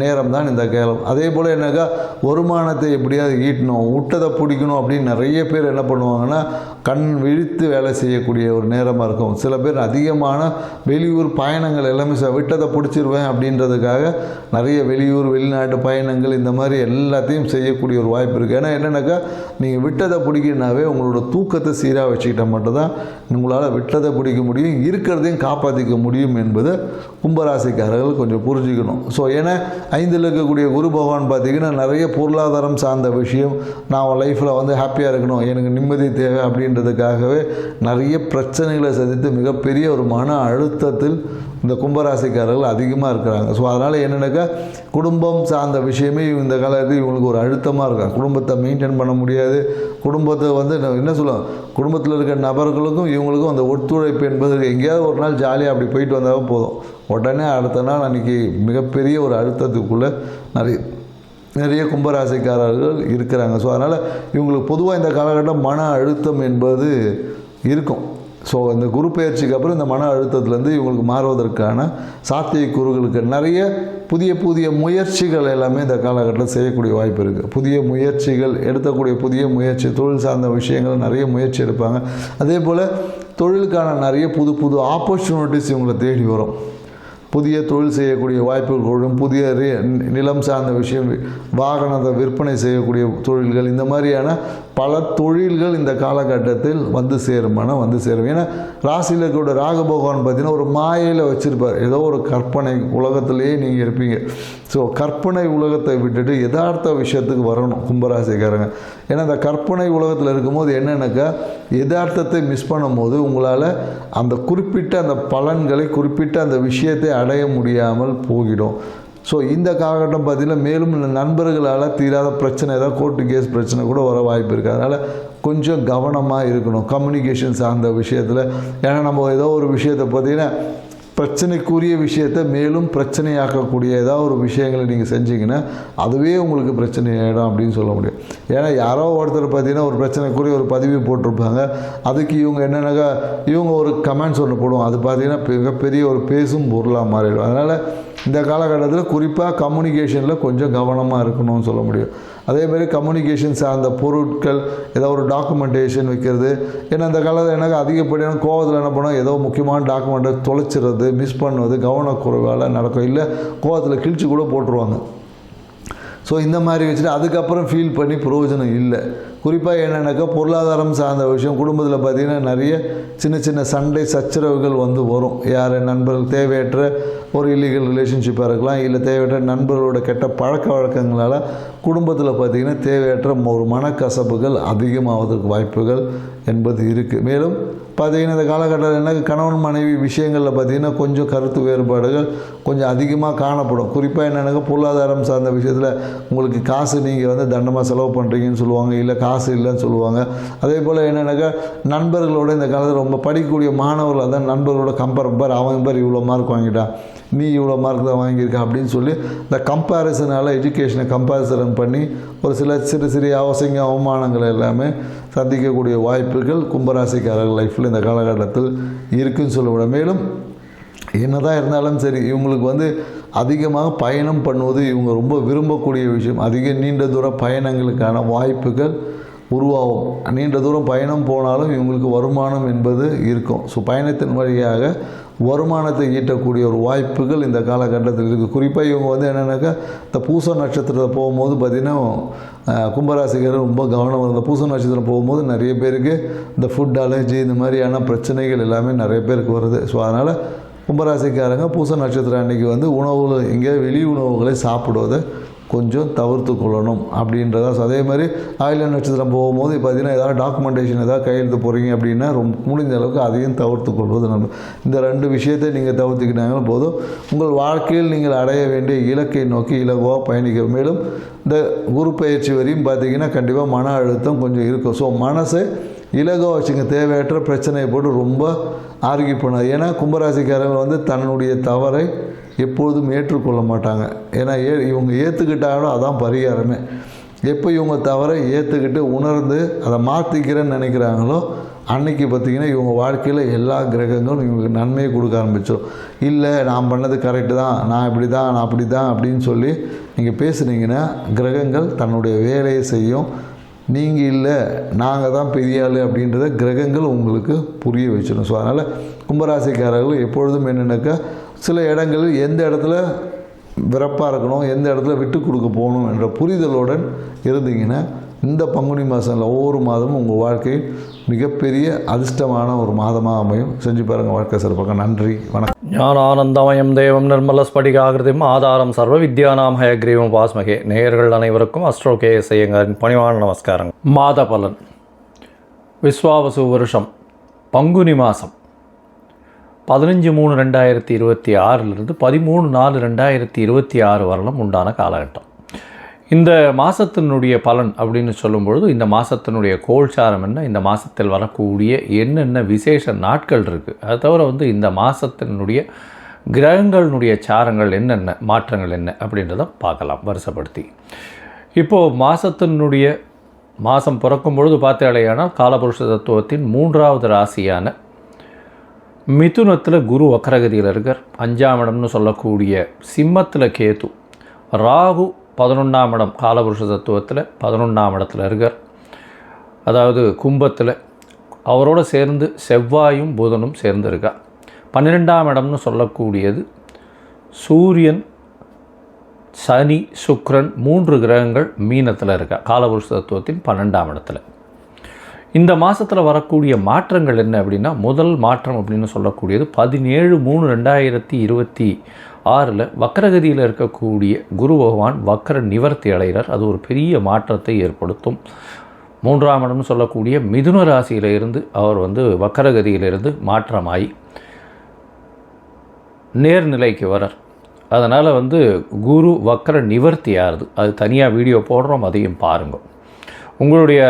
நேரம் தான் இந்த காலம். அதே போல் என்னக்கா வருமானத்தை எப்படியாவது ஈட்டணும், விட்டதை பிடிக்கணும் அப்படின்னு நிறைய பேர் என்ன பண்ணுவாங்கன்னா கண் விழித்து வேலை செய்யக்கூடிய ஒரு நேரமாக இருக்கும். சில பேர் அதிகமான வெளியூர் பயணங்கள் எல்லாமே விட்டதை பிடிச்சிருவேன் அப்படின்றதுக்காக நிறைய வெளியூர் வெளிநாட்டு பயணங்கள் இந்த மாதிரி எல்லாத்தையும் செய்யக்கூடிய ஒரு வாய்ப்பு இருக்குது. ஏன்னா என்னென்னாக்கா நீங்கள் விட்டதை பிடிக்கணுனாவே உங்களோட தூக்கத்தை சீராக வச்சுக்கிட்டால் மட்டும்தான் உங்களால் விட்டதை பிடிக்க முடியும், இருக்கிறதையும் காப்பாற்றிக்க முடியும் என்பதை கும்பராசிக்காரர்கள் கொஞ்சம் புரிஞ்சுக்கணும். ஸோ ஏன்னா 5ல் இருக்கக்கூடிய குரு பகவான் பார்த்திங்கன்னா நிறைய பொருளாதாரம் சார்ந்த விஷயம், நான் லைஃப்பில் வந்து ஹாப்பியாக இருக்கணும், எனக்கு நிம்மதி தேவை அப்படின்றதுக்காகவே நிறைய பிரச்சனைகளை சந்தித்து மிகப்பெரிய ஒரு மன அழுத்தத்தில் இந்த கும்பராசிக்காரர்கள் அதிகமாக இருக்கிறாங்க. ஸோ அதனால் என்னென்னாக்கா குடும்பம் சார்ந்த விஷயமே இந்த காலத்தில் இவங்களுக்கு ஒரு அழுத்தமாக இருக்காங்க. குடும்பத்தை மெயின்டைன் பண்ண முடியாது. குடும்பத்தை வந்து என்ன சொல்லுவோம், குடும்பத்தில் இருக்கிற நபர்களுக்கும் இவங்களுக்கும் அந்த ஒத்துழைப்பு என்பது எங்கேயாவது ஒரு நாள் ஜாலியாக அப்படி போயிட்டு வந்தால் போதும், உடனே அடுத்த நாள் அன்றைக்கி மிகப்பெரிய ஒரு அழுத்தத்துக்குள்ளே நிறைய கும்பராசிக்காரர்கள் இருக்கிறாங்க. ஸோ அதனால் இவங்களுக்கு பொதுவாக இந்த காலகட்டம் மன அழுத்தம் என்பது இருக்கும். ஸோ இந்த குரு பயிற்சிக்கு அப்புறம் இந்த மன அழுத்தத்துலேருந்து இவங்களுக்கு மாறுவதற்கான சாத்தியக்கூறுகளுக்கு நிறைய புதிய முயற்சிகள் எல்லாமே இந்த காலகட்டத்தில் செய்யக்கூடிய வாய்ப்பு இருக்குது. புதிய முயற்சிகள் எடுக்கக்கூடிய புதிய முயற்சி, தொழில் சார்ந்த விஷயங்கள் நிறைய முயற்சி எடுப்பாங்க. அதே போல் தொழிலுக்கான நிறைய புது ஆப்பர்ச்சுனிட்டிஸ் இவங்களை தேடி வரும். புதிய தொழில் செய்யக்கூடிய வாய்ப்புகள் கூடும். புதிய நிலம் சார்ந்த விஷயம், வாகனத்தை விற்பனை செய்யக்கூடிய தொழில்கள், இந்த மாதிரியான பல தொழில்கள் இந்த காலகட்டத்தில் வந்து சேரும். ஏன்னா ராசியில் இருக்கக்கூடிய ராகு பகவான் பார்த்தீங்கன்னா ஒரு மாயையில் வச்சுருப்பார். ஏதோ ஒரு கற்பனை உலகத்திலேயே நீங்கள் இருப்பீங்க. ஸோ கற்பனை உலகத்தை விட்டுட்டு யதார்த்த விஷயத்துக்கு வரணும் கும்பராசிக்காரங்க. ஏன்னா அந்த கற்பனை உலகத்தில் இருக்கும்போது என்னென்னாக்கா யதார்த்தத்தை மிஸ் பண்ணும்போது உங்களால் அந்த குறிப்பிட்ட அந்த பலன்களை, குறிப்பிட்ட அந்த விஷயத்தை அடைய முடியாமல் போகிடும். ஸோ இந்த காலகட்டம் பார்த்திங்கன்னா மேலும் இந்த நண்பர்களால் தீராத பிரச்சனை, ஏதாவது கோர்ட்டு கேஸ் பிரச்சனை கூட வர வாய்ப்பு இருக்குது. அதனால் கொஞ்சம் கவனமாக இருக்கணும் கம்யூனிகேஷன் சார்ந்த விஷயத்தில். ஏன்னா நம்ம ஏதோ ஒரு விஷயத்தை பார்த்திங்கன்னா பிரச்சனைக்குரிய விஷயத்தை மேலும் பிரச்சனையாக்கக்கூடிய ஏதாவது ஒரு விஷயங்களை நீங்கள் செஞ்சீங்கன்னா அதுவே உங்களுக்கு பிரச்சனை ஆகிடும் அப்படின்னு சொல்ல முடியும். ஏன்னா யாரோ ஒருத்தர் பார்த்திங்கன்னா ஒரு பிரச்சனைக்குரிய ஒரு பதிவு போட்டிருப்பாங்க. அதுக்கு இவங்க என்னென்னாக்கா இவங்க ஒரு கமெண்ட்ஸ் ஒன்று போடுவோம். அது பார்த்திங்கன்னா மிகப்பெரிய ஒரு பேசும் பொருளாக மாறிடும். அதனால் இந்த காலகட்டத்தில் குறிப்பாக கம்யூனிகேஷனில் கொஞ்சம் கவனமாக இருக்கணும்னு சொல்ல முடியும். அதேமாதிரி கம்யூனிகேஷன் சார்ந்த பொருட்கள், ஏதோ ஒரு டாக்குமெண்டேஷன் வைக்கிறது. ஏன்னா அந்த காலத்தில் எனக்கு அதிகப்படியான கோவத்தில் என்ன பண்ணோம், ஏதோ முக்கியமான டாக்குமெண்ட்டை தொலைச்சிறது, மிஸ் பண்ணுவது, கவனக்குறைவால் நடக்கும். இல்லை கோவத்தில் கிழிச்சு கூட போட்டுருவாங்க. ஸோ இந்த மாதிரி வச்சுட்டு அதுக்கப்புறம் ஃபீல் பண்ணி பிரயோஜனம் இல்லை. குறிப்பாக என்னென்னாக்கா பொருளாதாரம் சார்ந்த விஷயம், குடும்பத்தில் பார்த்திங்கன்னா நிறைய சின்ன சின்ன சண்டை சச்சரவுகள் வந்து வரும். யார் நண்பர்கள் தேவையற்ற ஒரு இல்லீகல் ரிலேஷன்ஷிப்பாக இருக்கலாம், இல்லை தேவையற்ற நண்பர்களோட கெட்ட பழக்க வழக்கங்களால் குடும்பத்தில் பார்த்திங்கன்னா தேவையற்ற ஒரு மனக்கசப்புகள் அதிகமாவதற்கு வாய்ப்புகள் என்பது இருக்குது. மேலும் பார்த்திங்கன்னா இந்த காலகட்டத்தில் என்ன கணவன் மனைவி விஷயங்களில் பார்த்திங்கன்னா கொஞ்சம் கருத்து வேறுபாடுகள் கொஞ்சம் அதிகமாக காணப்படும். குறிப்பாக என்னென்னாக்கா பொருளாதாரம் சார்ந்த விஷயத்தில் உங்களுக்கு காசு நீங்கள் வந்து தண்டமாக செலவு பண்ணுறீங்கன்னு சொல்லுவாங்க, இல்லை காசு இல்லைன்னு சொல்லுவாங்க. அதே போல் என்னென்னாக்கா நண்பர்களோட இந்த காலத்தில் ரொம்ப படிக்கக்கூடிய மாணவர்கள் தான் நண்பர்களோட கம்பேர் அவன் பேர் இவ்வளோ மார்க் வாங்கிட்டான், நீ இவ்வளோ மார்க் தான் வாங்கியிருக்க அப்படின்னு சொல்லி இந்த கம்பேரிசனால் எஜுகேஷனை கம்பேரிசன் பண்ணி ஒரு சிறு சிறிய அவமானங்கள் எல்லாமே சந்திக்கக்கூடிய வாய்ப்புகள் கும்பராசிக்காரர்கள் லைஃப்பில் இந்த காலகட்டத்தில் இருக்குன்னு சொல்லக்கூடாது. மேலும் என்னதான் இருந்தாலும் சரி இவங்களுக்கு வந்து அதிகமாக பயணம் பண்ணுவது இவங்க ரொம்ப விரும்பக்கூடிய விஷயம். அதிக நீண்ட தூர பயணங்களுக்கான வாய்ப்புகள் உருவாகும். நீண்ட தூரம் பயணம் போனாலும் இவங்களுக்கு வருமானம் என்பது இருக்கும். ஸோ பயணத்தின் வழியாக வருமானத்தை ஈட்டக்கூடிய ஒரு வாய்ப்புகள் இந்த காலகட்டத்தில் இருக்குது. குறிப்பாக இவங்க வந்து என்னென்னாக்கா இந்த பூச நட்சத்திரத்தில் போகும்போது பார்த்திங்கன்னா கும்பராசிக்காரர் ரொம்ப கவனம் வரும். இந்த பூச நட்சத்திரம் போகும்போது நிறைய பேருக்கு இந்த ஃபுட் அலர்ஜி இந்த மாதிரியான பிரச்சனைகள் எல்லாமே நிறைய பேருக்கு வருது. ஸோ அதனால் கும்பராசிக்காரங்க பூச நட்சத்திரம் அன்றைக்கி வந்து உணவுகள் இங்கே வெளி உணவுகளை சாப்பிடுவதை கொஞ்சம் தவிர்த்து கொள்ளணும் அப்படின்றதா. அதே மாதிரி ஆயில்ய நட்சத்திரம் போகும்போது பார்த்திங்கன்னா ஏதாவது டாக்குமெண்டேஷன் ஏதாவது கையெழுத்து போகிறீங்க அப்படின்னா ரொம்ப முடிஞ்ச அளவுக்கு அதையும் தவிர்த்து கொள்வது நம்ம. இந்த 2 விஷயத்தை நீங்கள் தவிர்த்துக்கிட்டாங்களும் போதும் உங்கள் வாழ்க்கையில் நீங்கள் அடைய வேண்டிய இலக்கை நோக்கி இலகுவாக பயணிக்க. மேலும் இந்த குரு பயிற்சி வரையும் பார்த்திங்கன்னா கண்டிப்பாக மன அழுத்தம் கொஞ்சம் இருக்கும். ஸோ மனசை இலகுவாக வச்சுங்க. தேவையற்ற பிரச்சனையை போட்டு ரொம்ப ஆர்கியூ பண்ணாது. ஏன்னா கும்பராசிக்காரர்கள் வந்து தன்னுடைய தவறை எப்பொழுதும் ஏற்றுக்கொள்ள மாட்டாங்க. ஏன்னா இவங்க ஏற்றுக்கிட்டாலும் அதான் பரிகாரமே. எப்போ இவங்க தவறை ஏற்றுக்கிட்டு உணர்ந்து அதை மாற்றிக்கிறேன்னு நினைக்கிறாங்களோ அன்றைக்கி பார்த்திங்கன்னா இவங்க வாழ்க்கையில் எல்லா கிரகங்களும் இவங்களுக்கு நன்மையை கொடுக்க ஆரம்பிச்சிடும். இல்லை நான் பண்ணது கரெக்டு தான், நான் இப்படி தான், நான் அப்படி தான் அப்படின்னு சொல்லி நீங்கள் பேசுனீங்கன்னா கிரகங்கள் தன்னுடைய வேலையை செய்யும். நீங்கள் இல்லை நாங்கள் தான் பெரிய ஆள் அப்படின்றத கிரகங்கள் உங்களுக்கு புரிய வச்சிடும். ஸோ அதனால் கும்பராசிக்காரர்கள் எப்பொழுதும் என்னென்னாக்கா சில இடங்களில் எந்த இடத்துல விறப்பாக இருக்கணும், எந்த இடத்துல விட்டு கொடுக்க போகணும் என்ற புரிதலுடன் இருந்தீங்கன்னா இந்த பங்குனி மாதத்தில் ஒவ்வொரு மாதமும் உங்கள் வாழ்க்கை மிகப்பெரிய அதிர்ஷ்டமான ஒரு மாதமாக அமையும். செஞ்சு பாருங்கள், வாழ்க்கை சிறப்பாக. நன்றி, வணக்கம். ஞானானந்தமயம் தேவம் நிர்மலஸ்படிகாகிருதிம் ஆதாரம் சர்வ வித்யானாம் ஹயக்ரீவம் வாஸ்மகே. நேயர்கள் அனைவருக்கும் அஸ்ட்ரோகேஎஸ் ஐயங்காரின் பணிவான நமஸ்காரங்கள். மாத பலன். விஸ்வாவசு வருஷம் பங்குனி மாதம் 15/3/2026 13/4/2026 வரலும் உண்டான காலகட்டம். இந்த மாதத்தினுடைய பலன் அப்படின்னு சொல்லும்பொழுது இந்த மாதத்தினுடைய கோல்சாரம் என்ன, இந்த மாதத்தில் வரக்கூடிய என்னென்ன விசேஷ நாட்கள் இருக்குது, அது தவிர வந்து இந்த மாதத்தினுடைய கிரகங்களினுடைய சாரங்கள் என்னென்ன மாற்றங்கள் என்ன அப்படின்றத பார்க்கலாம் வருஷப்படுத்தி. இப்போது மாதம் பிறக்கும் பொழுது பார்த்தாலேயானால் காலபுருஷ தத்துவத்தின் 3வது ராசியான மிதுனத்தில் குரு வக்ரகதியில் இருக்கார். 5ஆம் இடம்னு சொல்லக்கூடிய சிம்மத்தில் கேது, ராகு 11ஆம் இடம் காலபுருஷ தத்துவத்தில் 11ஆம் இடத்துல இருக்கார். அதாவது கும்பத்தில் அவரோடு சேர்ந்து செவ்வாயும் புதனும் சேர்ந்து இருக்கார். 12ஆம் இடம்னு சொல்லக்கூடியது சூரியன், சனி, சுக்கிரன் 3 கிரகங்கள் மீனத்தில் இருக்கா, காலபுருஷ தத்துவத்தின் 12ஆம் இடத்துல. இந்த மாதத்தில் வரக்கூடிய மாற்றங்கள் என்ன அப்படின்னா, முதல் மாற்றம் அப்படின்னு சொல்லக்கூடியது 17/3/2026 வக்ரகதியில் இருக்கக்கூடிய குரு பகவான் வக்ர நிவர்த்தி அடைகிறார். அது ஒரு பெரிய மாற்றத்தை ஏற்படுத்தும். 3ஆம் இடம்னு சொல்லக்கூடிய மிதுன ராசியிலிருந்து அவர் வக்ரகதியிலிருந்து மாற்றமாகி நேர்நிலைக்கு வரார். அதனால் குரு வக்ர நிவர்த்தி ஆகுது. அது தனியாக வீடியோ போடுறோம், அதையும் பாருங்கள். உங்களுடைய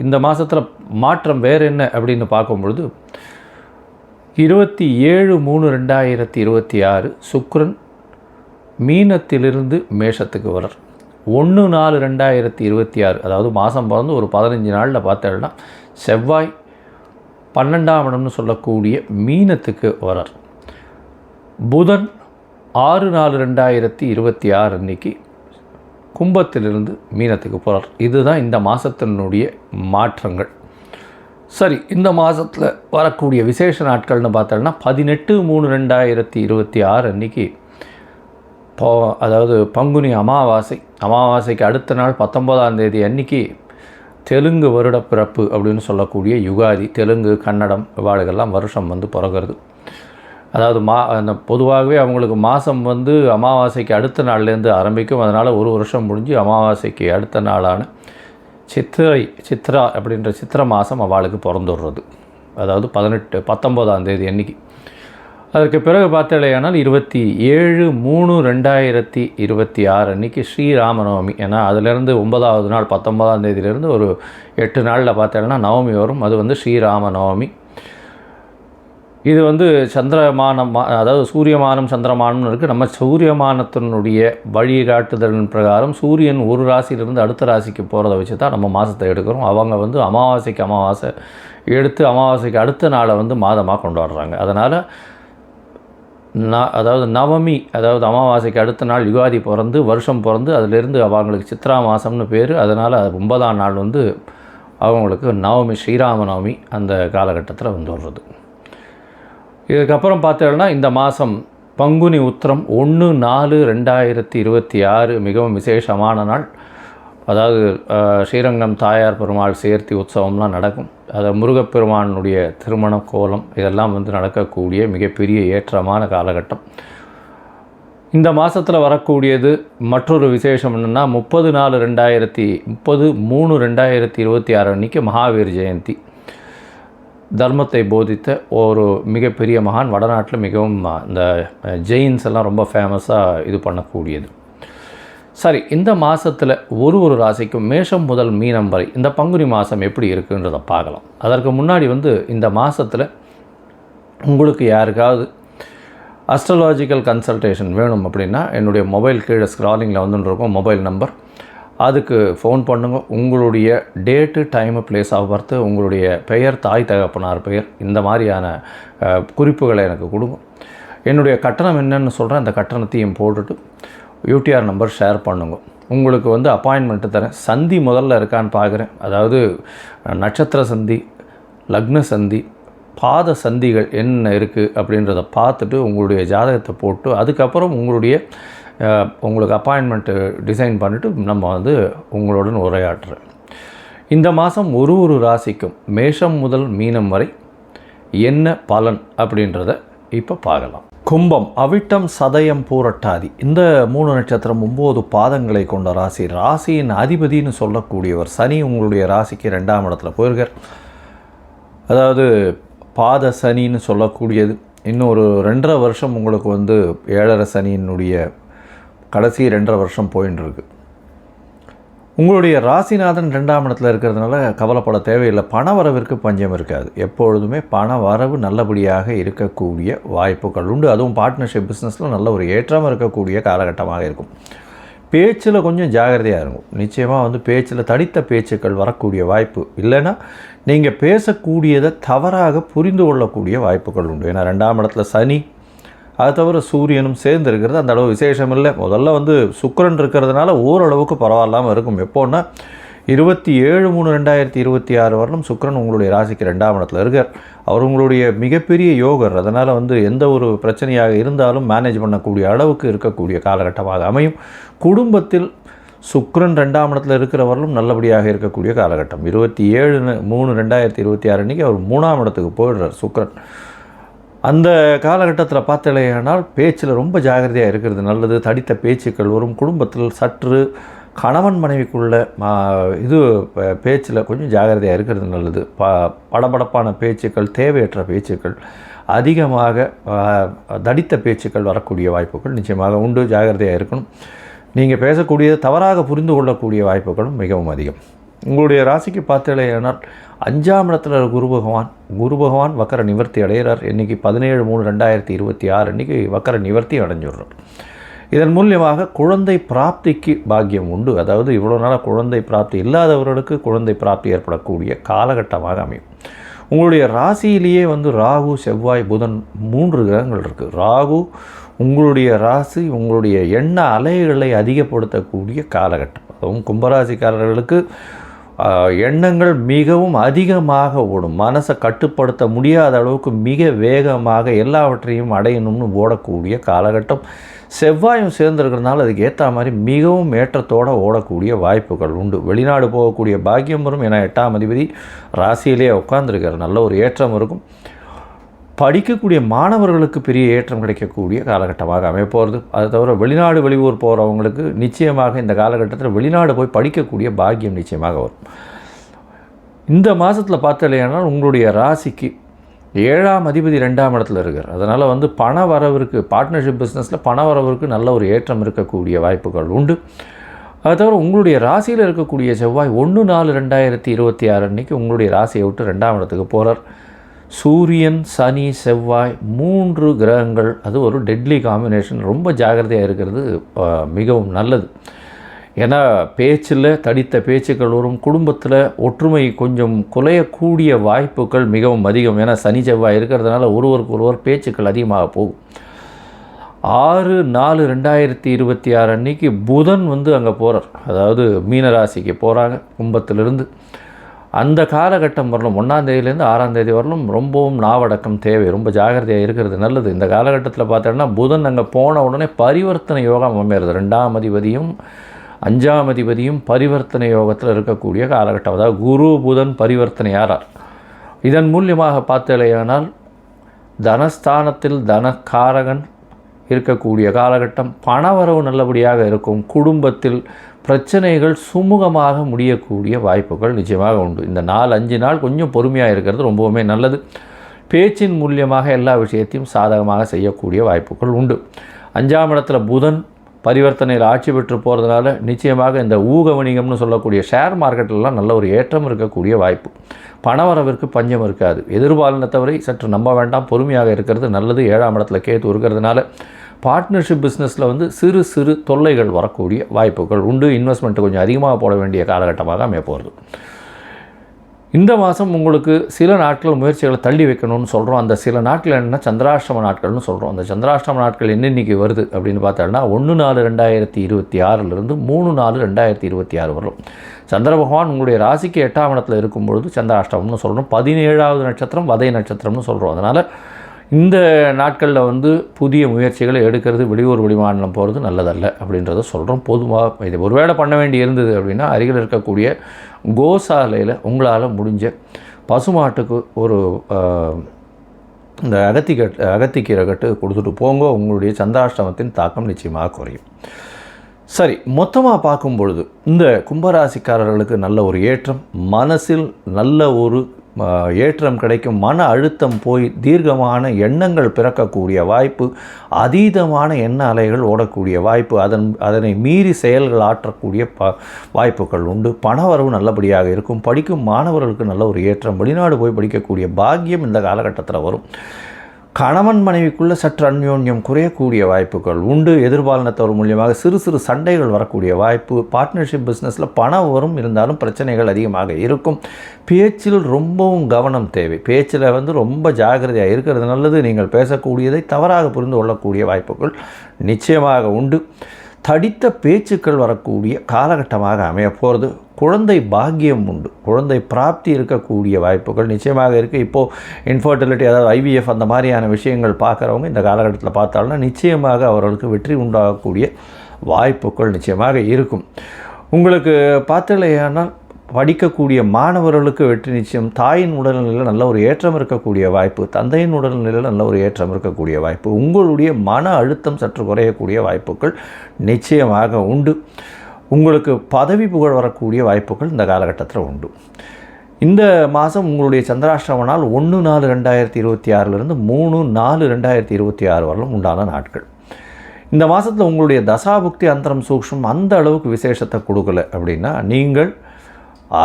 இந்த மாதத்தில் மாற்றம் வேறு என்ன அப்படின்னு பார்க்கும்பொழுது 27/3/2026 சுக்கிரன் மீனத்திலிருந்து மேஷத்துக்கு வரார். 1/4/2026 அதாவது மாதம் பிறந்து ஒரு 15 நாளில் பார்த்தோம்னா செவ்வாய் 12ஆம் இடம்னு சொல்லக்கூடிய மீனத்துக்கு வரார். புதன் 6/4/2026 அன்னைக்கு கும்பத்திலிருந்து மீனத்துக்கு போகிறார். இதுதான் இந்த மாதத்தினுடைய மாற்றங்கள். சரி, இந்த மாதத்தில் வரக்கூடிய விசேஷ நாட்கள்னு பார்த்தோம்னா 18/3/2026 அன்றைக்கி அதாவது பங்குனி அமாவாசை. அமாவாசைக்கு அடுத்த நாள் 19ஆம் தேதி அன்றைக்கி தெலுங்கு வருட பிறப்பு அப்படின்னு சொல்லக்கூடிய யுகாதி. தெலுங்கு, கன்னடம் இவாளுகெல்லாம் வருஷம் பிறகுறது. அதாவது அந்த பொதுவாகவே அவங்களுக்கு மாதம் அமாவாசைக்கு அடுத்த நாள்லேருந்து ஆரம்பிக்கும். அதனால் ஒரு வருஷம் முடிஞ்சு அமாவாசைக்கு அடுத்த நாளான சித்ரா அப்படின்ற சித்திரை மாதம் அவளுக்கு பிறந்துடுறது. அதாவது 19ஆம் தேதி அன்றைக்கி. அதற்கு பிறகு பார்த்தேனால் 27/3/2026 அன்றைக்கி ஸ்ரீராமநவமி. ஏன்னா அதிலேருந்து 9ஆவது நாள் 19ஆம் தேதியிலேருந்து ஒரு 8 நாளில் பார்த்தேன்னா நவமி வரும். அது ஸ்ரீராமநவமி. இது சந்திரமானம், அதாவது சூரியமானம் சந்திரமானம்னு இருக்குது. நம்ம சூரியமானத்தினுடைய வழிகாட்டுதலின் பிரகாரம் சூரியன் ஒரு ராசியிலிருந்து அடுத்த ராசிக்கு போகிறத வச்சு தான் நம்ம மாதத்தை எடுக்கிறோம். அவங்க அமாவாசைக்கு அமாவாசை எடுத்து அமாவாசைக்கு அடுத்த நாளை மாதமாக கொண்டாடுறாங்க. அதனால் அதாவது நவமி, அதாவது அமாவாசைக்கு அடுத்த நாள் யுகாதி பிறந்து வருஷம் பிறந்து அதிலிருந்து அவங்களுக்கு சித்ரா மாதம்னு பேர். அதனால் 9ஆம் நாள் அவங்களுக்கு நவமி, ஸ்ரீராமநவமி அந்த காலகட்டத்தில் வருது. இதுக்கப்புறம் பார்த்தோம்னா இந்த மாதம் பங்குனி உத்திரம் 1/4/2026 மிகவும் விசேஷமான நாள். அதாவது ஸ்ரீரங்கம் தாயார் பெருமாள் சேர்த்தி உற்சவம்லாம் நடக்கும். அது முருகப்பெருமானுடைய திருமண கோலம் இதெல்லாம் நடக்கக்கூடிய மிகப்பெரிய ஏற்றமான காலகட்டம். இந்த மாதத்தில் வரக்கூடியது மற்றொரு விசேஷம் என்னென்னா 30/3/2026 அன்றைக்கி மகாவீர் ஜெயந்தி. தர்மத்தை போதித்த ஒரு மிகப்பெரிய மகான். வடநாட்டில் மிகவும் இந்த ஜெயின்ஸ் எல்லாம் ரொம்ப ஃபேமஸாக இது பண்ணக்கூடியது. சரி, இந்த மாதத்தில் ஒரு ராசிக்கும் மேஷம் முதல் மீனம் வரை இந்த பங்குனி மாதம் எப்படி இருக்குன்றதை பார்க்கலாம். அதற்கு முன்னாடி இந்த மாதத்தில் உங்களுக்கு யாருக்காவது அஸ்ட்ராலாஜிக்கல் கன்சல்டேஷன் வேணும் அப்படின்னா என்னுடைய மொபைல் கீழே ஸ்க்ராலிங்கில் இருக்கும் மொபைல் நம்பர், அதுக்கு ஃபோன் பண்ணுங்க. உங்களுடைய date, time, place of birth, உங்களுடைய பெயர், தாய் தகப்பனார் பெயர், இந்த மாதிரியான குறிப்புகளை எனக்கு கொடுங்க. என்னுடைய கட்டணம் என்னன்னு சொல்கிறேன். அந்த கட்டணத்தையும் போட்டுட்டு யூடிஆர் நம்பர் ஷேர் பண்ணுங்க. உங்களுக்கு அப்பாயின்மெண்ட்டு தரேன். சந்தி முதல்ல இருக்கான்னு பார்க்குறேன். அதாவது நட்சத்திர சந்தி, லக்ன சந்தி, பாத சந்திகள் என்ன இருக்குது அப்படின்றத பார்த்துட்டு உங்களுடைய ஜாதகத்தை போட்டு அதுக்கப்புறம் உங்களுக்கு அப்பாயின்மெண்ட்டு டிசைன் பண்ணிவிட்டு நம்ம உங்களுடன் உரையாடுறேன். இந்த மாதம் ஒரு ராசிக்கும் மேஷம் முதல் மீனம் வரை என்ன பலன் அப்படின்றத இப்போ பார்க்கலாம். கும்பம், அவிட்டம், சதயம், பூரட்டாதி இந்த 3 நட்சத்திரம் 9 பாதங்களை கொண்ட ராசி. ராசியின் அதிபதினு சொல்லக்கூடியவர் சனி உங்களுடைய ராசிக்கு 2ஆம் இடத்துல போயிருக்கார். அதாவது பாத சனின்னு சொல்லக்கூடியது. இன்னும் ஒரு 2.5 வருஷம் உங்களுக்கு 7.5 சனியினுடைய கடைசி 2.5 வருஷம் போயின்னு இருக்கு. உங்களுடைய ராசிநாதன் 2ஆம் இடத்துல இருக்கிறதுனால கவலைப்பட தேவையில்லை. பண வரவிற்கு பஞ்சம் இருக்காது. எப்பொழுதுமே பண வரவு நல்லபடியாக இருக்கக்கூடிய வாய்ப்புகள் உண்டு. அதுவும் பார்ட்னர்ஷிப் பிஸ்னஸில் நல்ல ஒரு ஏற்றம் இருக்கக்கூடிய காலகட்டமாக இருக்கும். பேச்சில் கொஞ்சம் ஜாகிரதையாக இருக்கும். நிச்சயமாக பேச்சில் தடித்த பேச்சுக்கள் வரக்கூடிய வாய்ப்பு இல்லைன்னா நீங்கள் பேசக்கூடியதை தவறாக புரிந்து கொள்ளக்கூடிய வாய்ப்புகள் உண்டு. ஏன்னா 2ஆம் இடத்துல சனி, அது தவிர சூரியனும் சேர்ந்து இருக்கிறது அந்த அளவு விசேஷம் இல்லை. முதல்ல சுக்கிரன் இருக்கிறதுனால ஓரளவுக்கு பரவாயில்லாமல் இருக்கும். எப்போன்னா 27/3/2026 வரலும் சுக்கிரன் உங்களுடைய ராசிக்கு 2ஆம் இடத்துல இருக்கார். அவர் உங்களுடைய மிகப்பெரிய யோகர். அதனால் எந்த ஒரு பிரச்சனையாக இருந்தாலும் மேனேஜ் பண்ணக்கூடிய அளவுக்கு இருக்கக்கூடிய காலகட்டமாக அமையும். குடும்பத்தில் சுக்கிரன் 2ஆம் இடத்துல இருக்கிற வரலும் நல்லபடியாக இருக்கக்கூடிய காலகட்டம். 27/3/2026 அன்றைக்கி அவர் 3ஆம் இடத்துக்கு போயிடுறார் சுக்கிரன். அந்த காலகட்டத்தில் பார்த்தலையானால் பேச்சில் ரொம்ப ஜாகிரதையாக இருக்கிறது நல்லது. தடித்த பேச்சுக்கள் வரும். குடும்பத்தில் சற்று கணவன் மனைவிக்குள்ள பேச்சில் கொஞ்சம் ஜாகிரதையாக இருக்கிறது நல்லது. படபடப்பான பேச்சுக்கள், தேவையற்ற பேச்சுக்கள், அதிகமாக தடித்த பேச்சுக்கள் வரக்கூடிய வாய்ப்புகள் நிச்சயமாக உண்டு. ஜாகிரதையாக இருக்கணும். நீங்கள் பேசக்கூடியது தவறாக புரிந்து கொள்ளக்கூடிய வாய்ப்புகளும் மிகவும் அதிகம். உங்களுடைய ராசிக்கு பார்த்தலையானால் 5ஆம் இடத்துல குரு பகவான் வக்கர நிவர்த்தி அடைகிறார். இன்றைக்கி 17/3/2026 அன்றைக்கி வக்கர நிவர்த்தி அடைஞ்சிடுறார். இதன் மூலியமாக குழந்தை பிராப்திக்கு பாக்கியம் உண்டு. அதாவது இவ்வளோ நாளாக குழந்தை பிராப்தி இல்லாதவர்களுக்கு குழந்தை பிராப்தி ஏற்படக்கூடிய காலகட்டமாக அமையும். உங்களுடைய ராசியிலேயே ராகு, செவ்வாய், புதன் 3 கிரகங்கள் இருக்குது. ராகு உங்களுடைய ராசி உங்களுடைய எண்ண அலைகளை அதிகப்படுத்தக்கூடிய காலகட்டம். அதுவும் கும்பராசிக்காரர்களுக்கு எண்ணங்கள் மிகவும் அதிகமாக ஓடும். மனசை கட்டுப்படுத்த முடியாத அளவுக்கு மிக வேகமாக எல்லாவற்றையும் அடையணும்னு ஓடக்கூடிய காலகட்டம். செவ்வாயும் சேர்ந்துருக்கிறதுனால அதுக்கு ஏற்ற மாதிரி மிகவும் ஏற்றத்தோடு ஓடக்கூடிய வாய்ப்புகள் உண்டு. வெளிநாடு போகக்கூடிய பாக்கியம் வரும். ஏன்னா 8ஆம் அதிபதி ராசியிலேயே உட்கார்ந்துருக்கார். நல்ல ஒரு ஏற்றம் இருக்கும். படிக்கக்கூடிய மாணவர்களுக்கு பெரிய ஏற்றம் கிடைக்கக்கூடிய காலகட்டமாக அமையப்போகிறது. அது தவிர வெளிநாடு வெளியூர் போகிறவங்களுக்கு நிச்சயமாக இந்த காலகட்டத்தில் வெளிநாடு போய் படிக்கக்கூடிய பாக்கியம் நிச்சயமாக வரும். இந்த மாதத்தில் பார்த்தலையானால் உங்களுடைய ராசிக்கு 7ஆம் அதிபதி 2ஆம் இடத்துல இருக்கார். அதனால் பண வரவிற்கு, பார்ட்னர்ஷிப் பிஸ்னஸில் பண வரவிற்கு நல்ல ஒரு ஏற்றம் இருக்கக்கூடிய வாய்ப்புகள் உண்டு. அது தவிர உங்களுடைய ராசியில் இருக்கக்கூடிய செவ்வாய் 1/4/2026 அன்றைக்கி உங்களுடைய ராசியை விட்டு 2ஆம் இடத்துக்கு போகிறார். சூரியன், சனி, செவ்வாய் 3 கிரகங்கள், அது ஒரு டெட்லி காம்பினேஷன். ரொம்ப ஜாகிரதையாக இருக்கிறது மிகவும் நல்லது. ஏன்னா பேச்சில் தடித்த பேச்சுக்கள் வரும். குடும்பத்தில் ஒற்றுமை கொஞ்சம் குலையக்கூடிய வாய்ப்புகள் மிகவும் அதிகம். ஏன்னா சனி செவ்வாய் இருக்கிறதுனால ஒருவருக்கு ஒருவர் பேச்சுக்கள் அதிகமாக போகும். 6/4/2026 அன்றைக்கி புதன் அங்கே போகிறார். அதாவது மீனராசிக்கு போகிறாங்க கும்பத்திலிருந்து. அந்த காலகட்டம் வரலும் 1ஆம் தேதியிலேருந்து 6ஆம் தேதி வரலும் ரொம்பவும் நாவடக்கம் தேவை. ரொம்ப ஜாகிரதையாக இருக்கிறது நல்லது. இந்த காலகட்டத்தில் பார்த்தோன்னா புதன் அங்கே போன உடனே பரிவர்த்தனை யோகம் அமைகிறது. 2ஆம் அதிபதியும் 5ஆம் அதிபதியும் பரிவர்த்தனை யோகத்தில் இருக்கக்கூடிய காலகட்டம். அதாவது குரு புதன் பரிவர்த்தனை ஆறார். இதன் மூலியமாக பார்த்தலையானால் தனஸ்தானத்தில் தனக்காரகன் இருக்கக்கூடிய காலகட்டம். பணவரவு நல்லபடியாக இருக்கும். குடும்பத்தில் பிரச்சனைகள் சுமூகமாக முடியக்கூடிய வாய்ப்புகள் நிச்சயமாக உண்டு. இந்த 4-5 நாள் கொஞ்சம் பொறுமையாக இருக்கிறது ரொம்பவுமே நல்லது. பேச்சின் மூலியமாக எல்லா விஷயத்தையும் சாதகமாக செய்யக்கூடிய வாய்ப்புகள் உண்டு. 5ஆம் இடத்துல புதன் பரிவர்த்தனையில் ஆட்சி பெற்று போகிறதுனால நிச்சயமாக இந்த ஊக வணிகம்னு சொல்லக்கூடிய ஷேர் மார்க்கெட்டிலலாம் நல்ல ஒரு ஏற்றம் இருக்கக்கூடிய வாய்ப்பு. பணவரவிற்கு பஞ்சம் இருக்காது. எதிர்பாலினத்தவரை சற்று நம்ப வேண்டாம். பொறுமையாக இருக்கிறது நல்லது. 7ஆம் இடத்துல கேத்து இருக்கிறதுனால பார்ட்னர்ஷிப் பிஸ்னஸில் சிறு சிறு தொல்லைகள் வரக்கூடிய வாய்ப்புகள் உண்டு. இன்வெஸ்ட்மெண்ட் கொஞ்சம் அதிகமாக போட வேண்டிய காலகட்டமாக அமைய போகிறது. இந்த மாதம் உங்களுக்கு சில நாட்கள் முயற்சிகளை தள்ளி வைக்கணும்னு சொல்கிறோம். அந்த சில நாட்கள் என்னென்னா சந்திராஷ்டம நாட்கள்னு சொல்கிறோம். அந்த சந்திராஷ்டம நாட்கள் என்னென்னைக்கு வருது அப்படின்னு பார்த்தோம்னா 1/4/2026 3/4/2026 வரும். சந்திர பகவான் உங்களுடைய ராசிக்கு 8ஆம் இடத்துல இருக்கும்பொழுது சந்திராஷ்டமம்னு சொல்கிறோம். 17ஆவது நட்சத்திரம் வதை நட்சத்திரம்னு சொல்கிறோம். அதனால் இந்த நாட்களில் புதிய முயற்சிகளை எடுக்கிறது, வெளியூர் வெளிமாநிலம் போகிறது நல்லதல்ல அப்படின்றத சொல்கிறோம். பொதுவாக இது ஒருவேளை பண்ண வேண்டி இருந்தது அப்படின்னா அருகில் இருக்கக்கூடிய கோசாலையில் உங்களால் முடிஞ்ச பசுமாட்டுக்கு ஒரு இந்த அகத்திக்கீரை கட்டு கொடுத்துட்டு போங்க. உங்களுடைய சந்திராஷ்டமத்தின் தாக்கம் நிச்சயமாக குறையும். சரி, மொத்தமாக பார்க்கும் பொழுது இந்த கும்பராசிக்காரர்களுக்கு நல்ல ஒரு ஏற்றம், மனசில் நல்ல ஒரு ஏற்றம் கிடைக்கும். மன அழுத்தம் போய் தீர்க்கமான எண்ணங்கள் பிறக்கக்கூடிய வாய்ப்பு, அதீதமான எண்ண அலைகள் ஓடக்கூடிய வாய்ப்பு, அதனை மீறி செயல்கள் ஆற்றக்கூடிய வாய்ப்புகள் உண்டு. பணவரவு நல்லபடியாக இருக்கும். படிக்கும் மாணவர்களுக்கு நல்ல ஒரு ஏற்றம். வெளிநாடு போய் படிக்கக்கூடிய பாக்கியம் இந்த காலகட்டத்தில் வரும். கணவன் மனைவிக்குள்ளே சற்று அந்யோன்யம் குறையக்கூடிய வாய்ப்புகள் உண்டு. எதிர்பாலினத்தவர் மூலியமாக சிறு சிறு சண்டைகள் வரக்கூடிய வாய்ப்பு. பார்ட்னர்ஷிப் பிஸ்னஸில் பணம் வரும், இருந்தாலும் பிரச்சனைகள் அதிகமாக இருக்கும். பேச்சில் ரொம்பவும் கவனம் தேவை. பேச்சில் ரொம்ப ஜாக்கிரதையாக இருக்கிறது நல்லது. நீங்கள் பேசக்கூடியதை தவறாக புரிந்து கொள்ளக்கூடிய வாய்ப்புகள் நிச்சயமாக உண்டு. தடித்த பேச்சுக்கள் வரக்கூடிய காலகட்டமாக அமைய போகிறது. குழந்தை பாக்கியம் உண்டு, குழந்தை பிராப்தி இருக்கக்கூடிய வாய்ப்புகள் நிச்சயமாக இருக்குது. இப்போது இன்ஃபர்டிலிட்டி, அதாவது ஐவிஎஃப் அந்த மாதிரியான விஷயங்கள் பார்க்குறவங்க இந்த காலகட்டத்தில் பார்த்தாலும்னா நிச்சயமாக அவர்களுக்கு வெற்றி உண்டாகக்கூடிய வாய்ப்புகள் நிச்சயமாக இருக்கும். உங்களுக்கு பார்த்தலையானால் படிக்கக்கூடிய மாணவர்களுக்கு வெற்றி நிச்சயம். தாயின் உடல்நிலையில் நல்ல ஒரு ஏற்றம் இருக்கக்கூடிய வாய்ப்பு, தந்தையின் உடல்நிலையில் நல்ல ஒரு ஏற்றம் இருக்கக்கூடிய வாய்ப்பு, உங்களுடைய மன அழுத்தம் சற்று குறையக்கூடிய வாய்ப்புகள் நிச்சயமாக உண்டு. உங்களுக்கு பதவி புகழ் வரக்கூடிய வாய்ப்புகள் இந்த காலகட்டத்தில் உண்டு. இந்த மாதம் உங்களுடைய சந்திராஷ்டம நாள் 1/4/2026 3/4/2026 வரலும் உண்டான நாட்கள். இந்த மாதத்தில் உங்களுடைய தசாபுக்தி அந்தரம் சூக்ஷ்மம் அந்த அளவுக்கு விசேஷத்தை கொடுக்கல அப்படின்னா நீங்கள்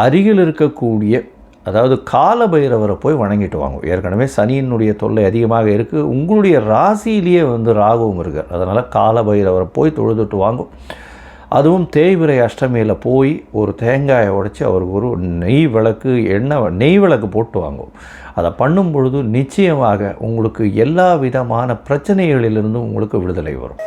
அருகில் இருக்கக்கூடிய, அதாவது கால பைரவரை போய் வணங்கிட்டு வாங்க. ஏற்கனவே சனியினுடைய தொல்லை அதிகமாக இருக்குது, உங்களுடைய ராசியிலேயே ராகுவும் இருக்கார். அதனால் கால பைரவரை போய் தொழுதுட்டு வாங்கும். அதுவும் தேய்பிறை அஷ்டமியில் போய் ஒரு தேங்காயை உடைச்சி அவருக்கு ஒரு நெய் விளக்கு போட்டு வாங்கும். அதை பண்ணும் பொழுது நிச்சயமாக உங்களுக்கு எல்லா விதமான பிரச்சனைகளிலிருந்தும் உங்களுக்கு விடுதலை வரும்.